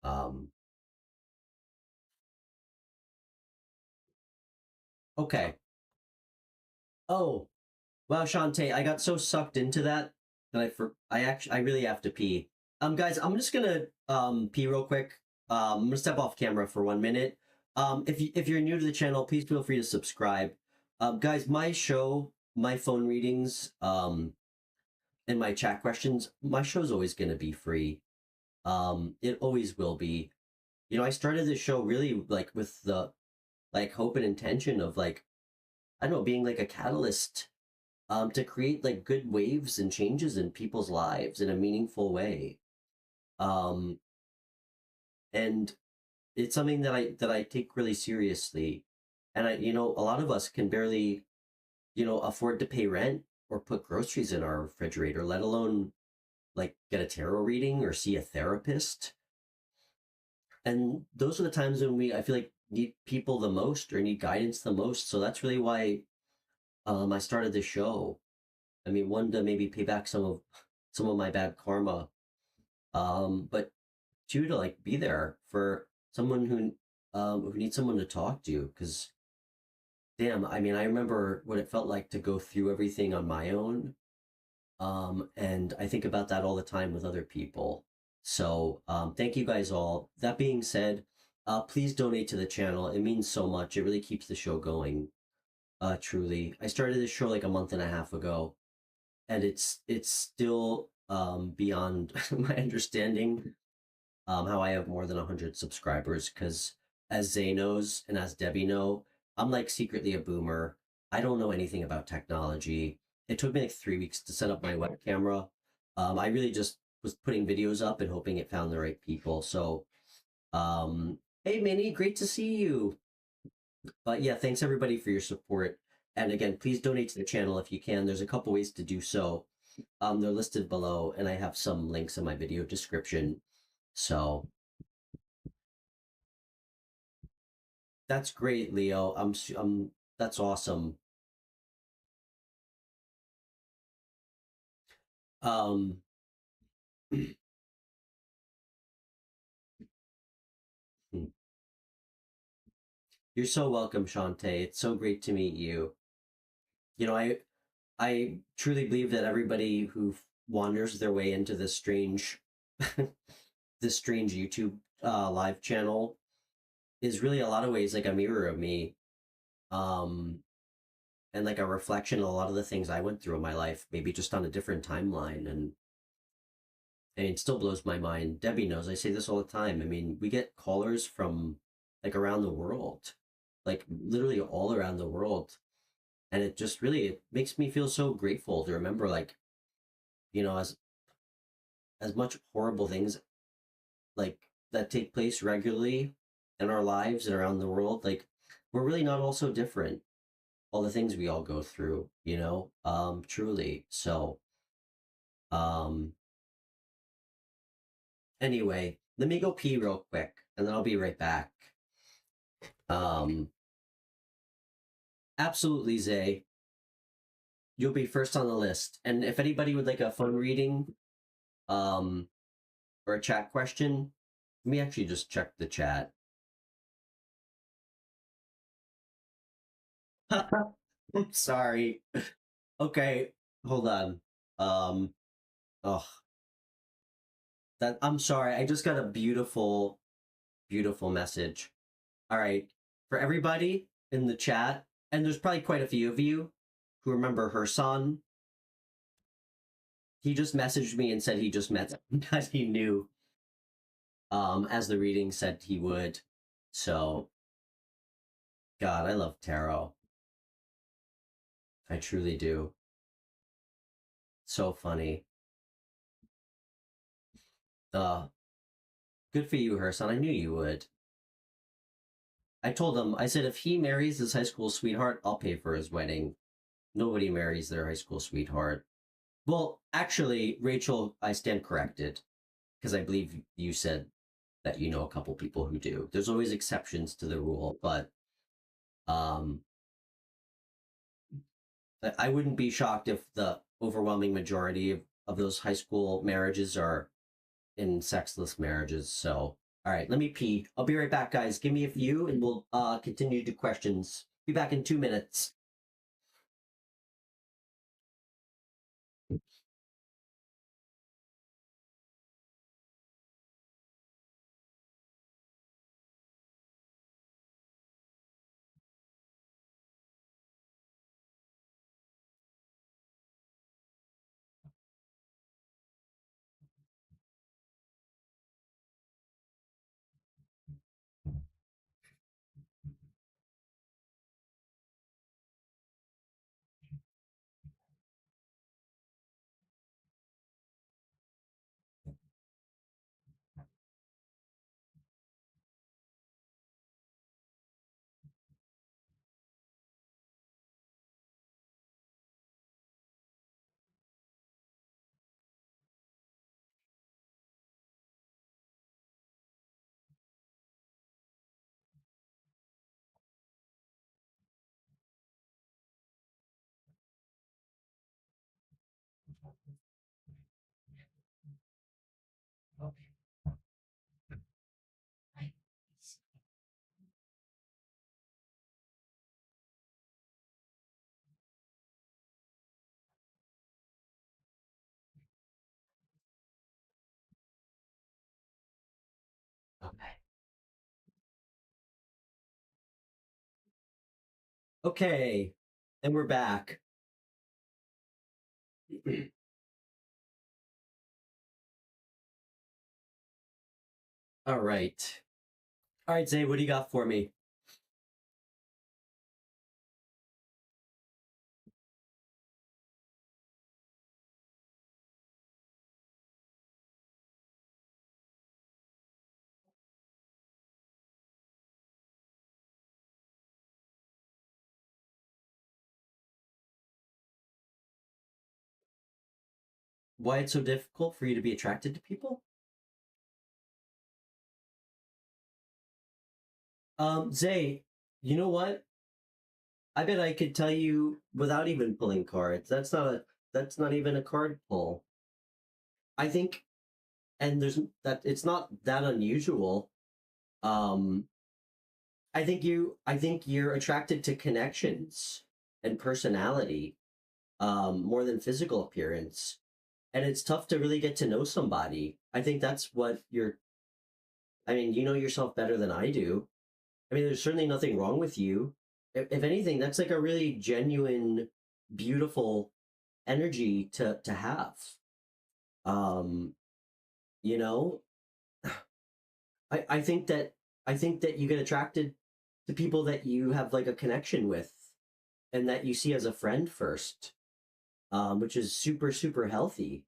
um okay. Oh, wow, Shantae, I got so sucked into that I really have to pee. Guys, I'm just gonna pee real quick. I'm gonna step off camera for 1 minute. If you're new to the channel, please feel free to subscribe. Guys, my show, my phone readings, and my chat questions, my show's always gonna be free. It always will be. You know, I started this show really like with the like hope and intention of like, I don't know, being like a catalyst to create like good waves and changes in people's lives in a meaningful way. Um, and it's something that I take really seriously. And I, you know, a lot of us can barely, you know, afford to pay rent or put groceries in our refrigerator, let alone like get a tarot reading or see a therapist. And those are the times when we, I feel like, need people the most or need guidance the most. So that's really why I started this show. I mean, one to maybe pay back some of my bad karma, but two to like be there for someone who needs someone to talk to. Because damn, I mean, I remember what it felt like to go through everything on my own, and I think about that all the time with other people. So thank you guys all. That being said, please donate to the channel. It means so much. It really keeps the show going. Truly, I started this show like a month and a half ago, and it's still beyond my understanding how I have more than 100 subscribers. Because as Zay knows and as Debbie know, I'm like secretly a boomer. I don't know anything about technology. It took me like 3 weeks to set up my web camera. I really just was putting videos up and hoping it found the right people. So, hey, Minnie, great to see you. But yeah, thanks everybody for your support. And again, please donate to the channel if you can. There's a couple ways to do so. They're listed below, and I have some links in my video description. So that's great, Leo. That's awesome. Um, you're so welcome, Shontae. It's so great to meet you. You know, I truly believe that everybody who wanders their way into this strange this strange YouTube live channel is really a lot of ways like a mirror of me. Um, and like a reflection of a lot of the things I went through in my life, maybe just on a different timeline. And it still blows my mind. Debbie knows I say this all the time. I mean, we get callers from like around the world, like literally all around the world. And it just really it makes me feel so grateful to remember like, you know, as much horrible things like that take place regularly in our lives and around the world, like we're really not all so different. All the things we all go through, you know, truly. So, um, anyway, let me go pee real quick and then I'll be right back. Um, absolutely, Zay. You'll be first on the list. And if anybody would like a phone reading, um, or a chat question, let me actually just check the chat. I'm sorry. Okay, hold on. Um, oh, that I'm sorry. I just got a beautiful, beautiful message. All right, for everybody in the chat, and there's probably quite a few of you who remember her son. He just messaged me and said he just met that he knew, as the reading said he would. So, God, I love tarot. I truly do. So funny. Uh, good for you, her son. I knew you would. I told him, I said, if he marries his high school sweetheart, I'll pay for his wedding. Nobody marries their high school sweetheart. Well, actually, Rachel, I stand corrected because I believe you said that you know a couple people who do. There's always exceptions to the rule, but um, I wouldn't be shocked if the overwhelming majority of those high school marriages are in sexless marriages. So, all right, let me pee. I'll be right back, guys. Give me a few and we'll continue to do questions. Be back in 2 minutes. Okay, and we're back. All right. All right, Zay, what do you got for me? Why it's so difficult for you to be attracted to people? Zay, you know what? I bet I could tell you without even pulling cards. That's not even a card pull. I think, and there's that it's not that unusual. Um, I think you're attracted to connections and personality, more than physical appearance. And it's tough to really get to know somebody. I think that's what you're I mean, you know yourself better than I do. I mean, there's certainly nothing wrong with you. If anything, that's like a really genuine, beautiful energy to have. Um, you know, I think that you get attracted to people that you have like a connection with and that you see as a friend first, which is super, super healthy.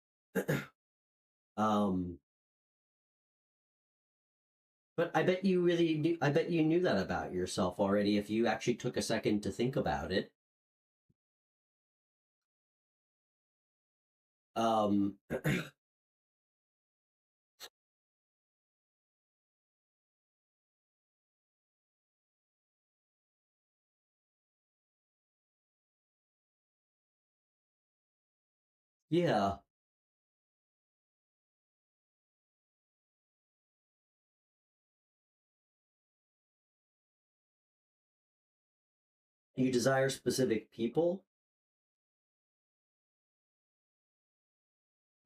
um, but I bet you knew that about yourself already if you actually took a second to think about it. Um, yeah, you desire specific people.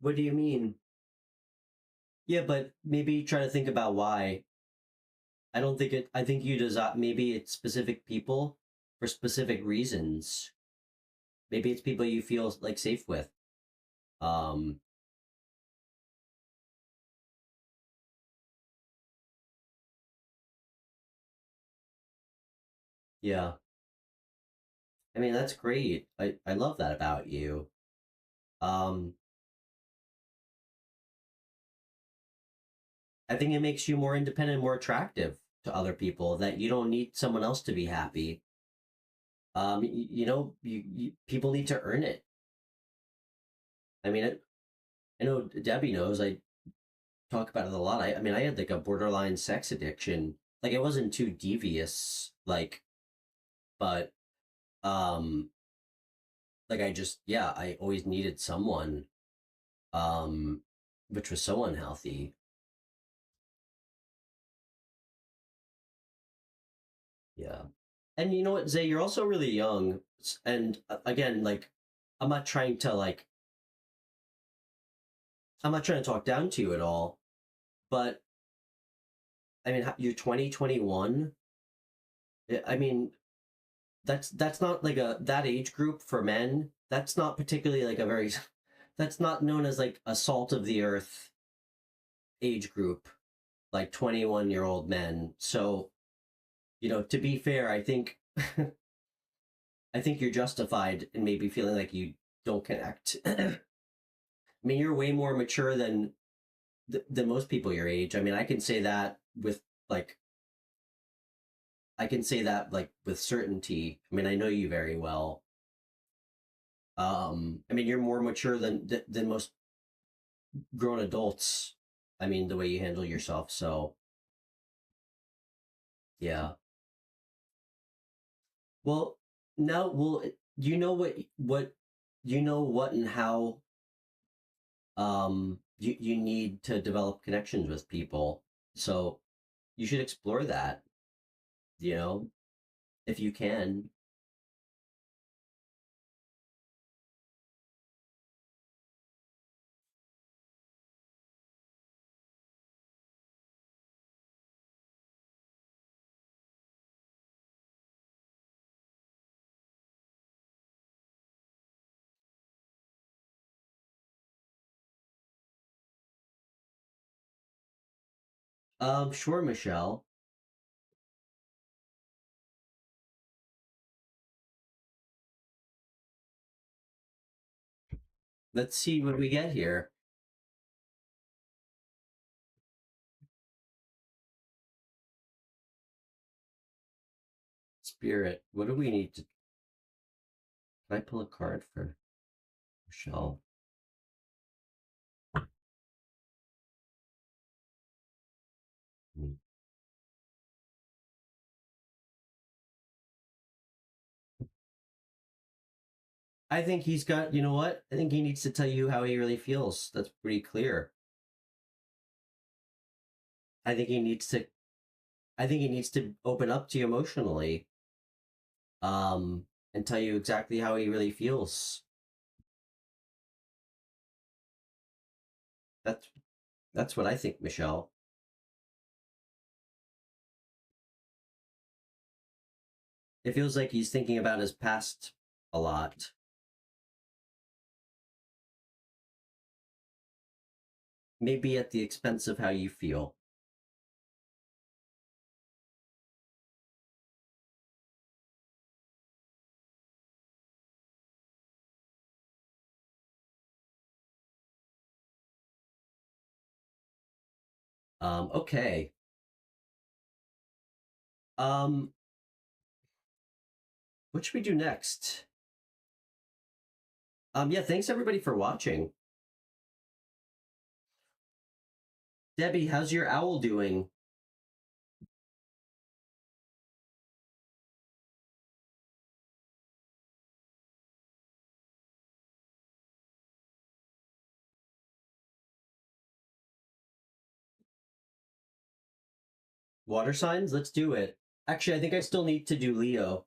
What do you mean? Yeah, but maybe try to think about why. I don't think it. I think you desire. Maybe it's specific people for specific reasons. Maybe it's people you feel like safe with. Um, yeah. I mean, that's great. I love that about you. Um, I think it makes you more independent, more attractive to other people. That you don't need someone else to be happy. You know, people need to earn it. I mean, I know Debbie knows. I talk about it a lot. I mean, I had like a borderline sex addiction. Like it wasn't too devious, but um, like I just yeah, I always needed someone, um, which was so unhealthy. Yeah, and you know what, Zay, you're also really young, and again, like I'm not trying to like I'm not trying to talk down to you at all, but I mean, you're 2021. I mean, that's not like a that age group for men. That's not particularly like a very that's not known as like a salt of the earth age group, like 21-year-old men. So, you know, to be fair, I think I think you're justified in maybe feeling like you don't connect. I mean, you're way more mature than most people your age. I mean, like I can say that like with certainty. I mean, I know you very well. I mean, you're more mature than most grown adults. I mean, the way you handle yourself. So, yeah. Well, now, well, you know what you know what and how you need to develop connections with people. So you should explore that, you know, if you can. Sure, Michelle. Let's see what we get here. Spirit, what do we need to... Can I pull a card for Michelle? I think he's got, you know what? I think he needs to tell you how he really feels. That's pretty clear. I think he needs to I think he needs to open up to you emotionally. And tell you exactly how he really feels. That's that's what I think, Michelle. It feels like he's thinking about his past a lot. Maybe at the expense of how you feel. Okay. Um, what should we do next? Yeah, thanks everybody for watching. Debbie, how's your owl doing? Water signs? Let's do it. Actually, I think I still need to do Leo.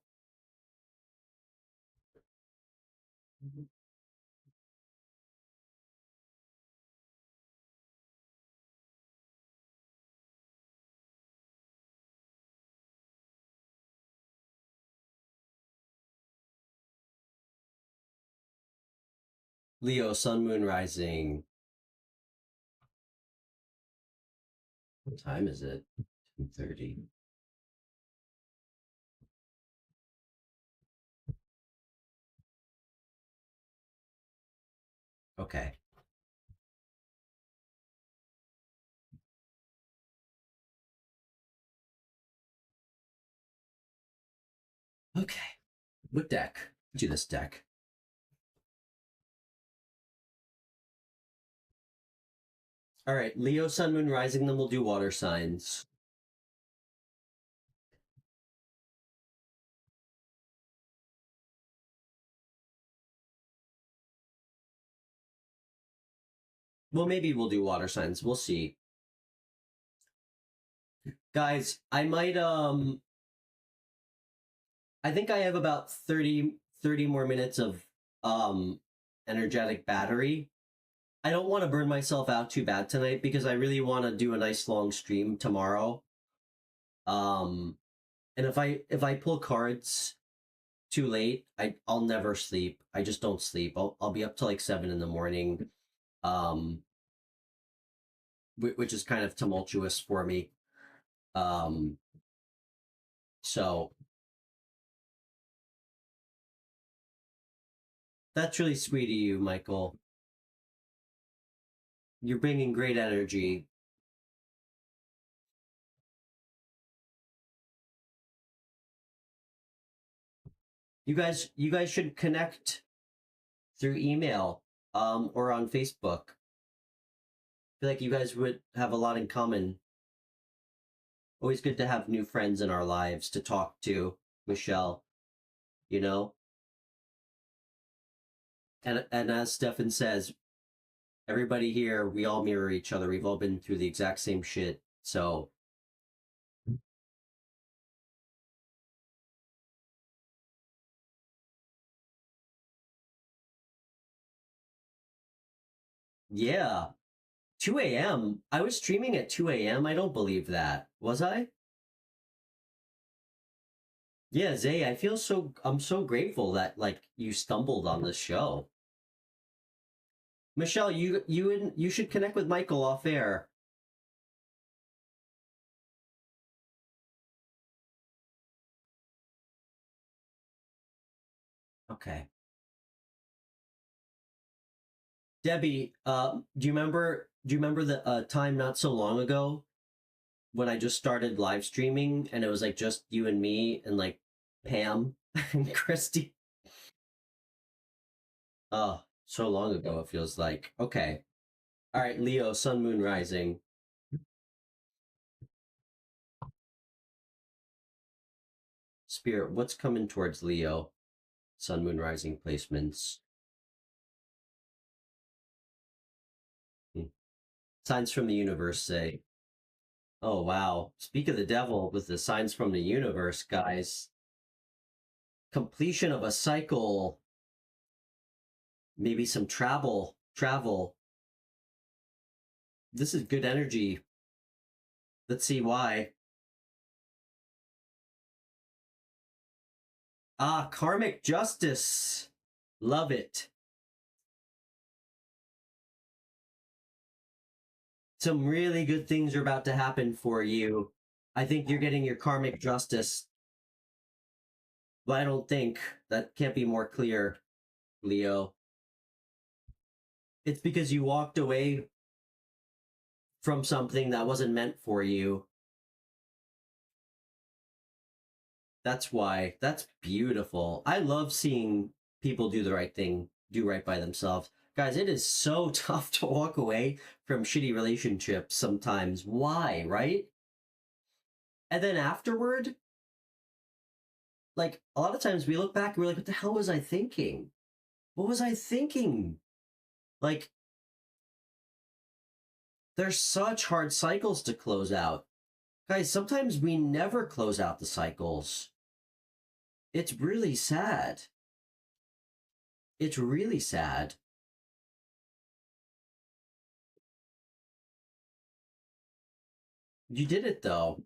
Leo, sun, moon, rising. What time is it? 10:30. Okay. Okay. What deck? Do this deck. All right. Leo, sun, moon, rising. Then we'll do water signs. Well, maybe we'll do water signs. We'll see. Guys, I might I think I have about 30 more minutes of um energetic battery. I don't want to burn myself out too bad tonight because I really want to do a nice long stream tomorrow. Um and if I pull cards too late, I'll never sleep. I just don't sleep. I'll be up till like 7 in the morning. Um which is kind of tumultuous for me. Um so that's really sweet of you, Michael. You're bringing great energy. You guys should connect through email or on Facebook. I feel like you guys would have a lot in common. Always good to have new friends in our lives to talk to, Michelle, you know? And as Stefan says, everybody here, we all mirror each other. We've all been through the exact same shit. So, yeah. 2 a.m. I was streaming at 2 a.m. I don't believe that. Was I? Yeah, Zay, I'm so grateful that like you stumbled on this show. Michelle, you should connect with Michael off air. Okay. Debbie, do you remember the time not so long ago when I just started live streaming and it was like just you and me and like Pam and Christy? Oh, so long ago it feels like. Okay. All right, Leo, Sun, Moon, Rising. Spirit, what's coming towards Leo? Sun, Moon, Rising placements. Hmm. Signs from the universe say. Oh, wow. Speak of the devil with the signs from the universe, guys. Completion of a cycle. Maybe some travel. Travel. This is good energy. Let's see why. Ah, karmic justice. Love it. Some really good things are about to happen for you. I think you're getting your karmic justice. But I don't think that can't be more clear, Leo. It's because you walked away from something that wasn't meant for you. That's why. That's beautiful. I love seeing people do the right thing, do right by themselves. Guys, it is so tough to walk away from shitty relationships sometimes. Why, right? And then afterward, like a lot of times we look back and we're like, what the hell was I thinking? What was I thinking? Like, there's such hard cycles to close out. Guys, sometimes we never close out the cycles. It's really sad. It's really sad. You did it though.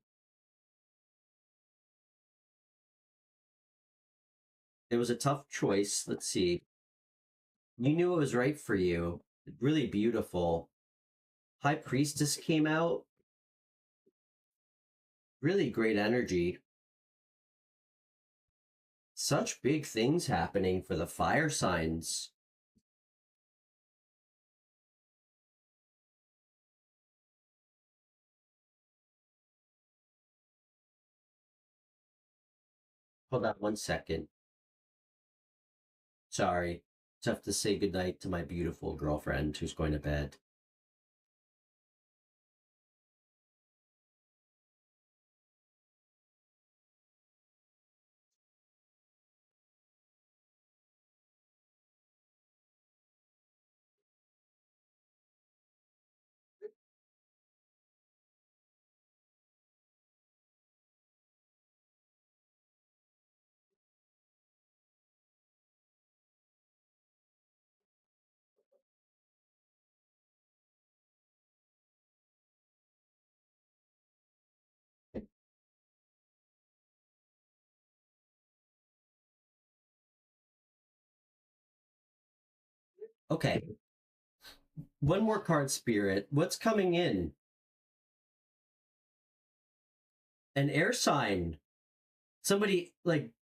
It was a tough choice. Let's see. You knew it was right for you. Really beautiful. High Priestess came out. Really great energy. Such big things happening for the fire signs. Hold on one second. Sorry. Just have to say goodnight to my beautiful girlfriend who's going to bed. Okay. One more card, Spirit. What's coming in? An air sign. Somebody like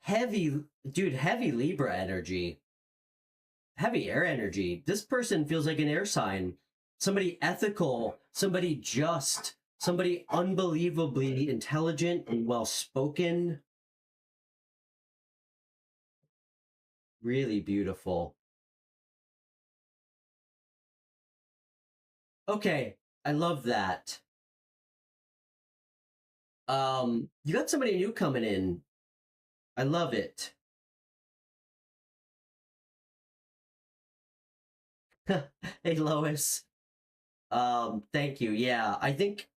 heavy, dude, heavy Libra energy. Heavy air energy. This person feels like an air sign. Somebody ethical, somebody just, somebody unbelievably intelligent and well spoken. Really beautiful. Okay, I love that. You got somebody new coming in. I love it. Hey Lois. Thank you. Yeah, I think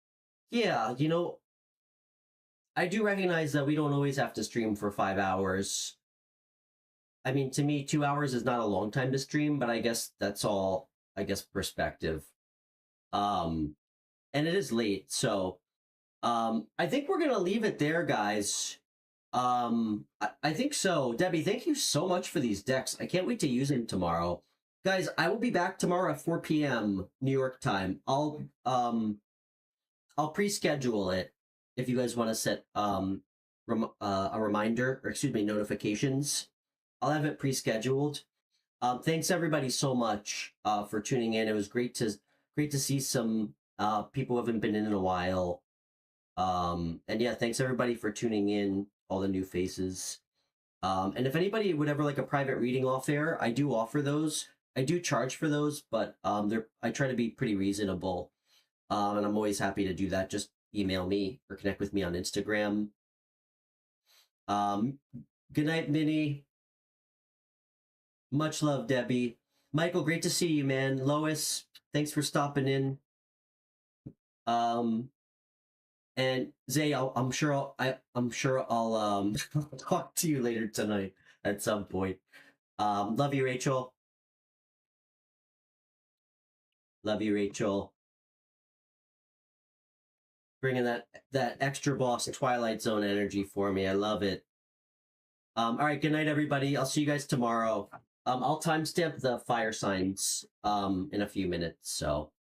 yeah, I do recognize that we don't always have to stream for 5 hours. I mean, to me, 2 hours is not a long time to stream, but I guess that's all, I guess, perspective. Um, and it is late, so I think we're gonna leave it there, guys. I think so. Debbie, thank you so much for these decks. I can't wait to use them tomorrow. Guys, I will be back tomorrow at 4 p.m. New York time. I'll pre-schedule it if you guys want to set a reminder, or excuse me, notifications. I'll have it pre-scheduled. Thanks everybody so much for tuning in. It was great to see some people who haven't been in a while. And yeah, thanks everybody for tuning in, all the new faces. And if anybody would ever like a private reading off air, I do offer those. I do charge for those, but I try to be pretty reasonable. And I'm always happy to do that. Just email me or connect with me on Instagram. Good night, Minnie. Much love, Debbie. Michael, great to see you, man. Lois, thanks for stopping in. And Zay, I'm sure I'll talk to you later tonight at some point. Love you, Rachel. Love you, Rachel. Bringing that extra boss Twilight Zone energy for me. I love it. All right, good night, everybody. I'll see you guys tomorrow. I'll timestamp the fire signs in a few minutes. So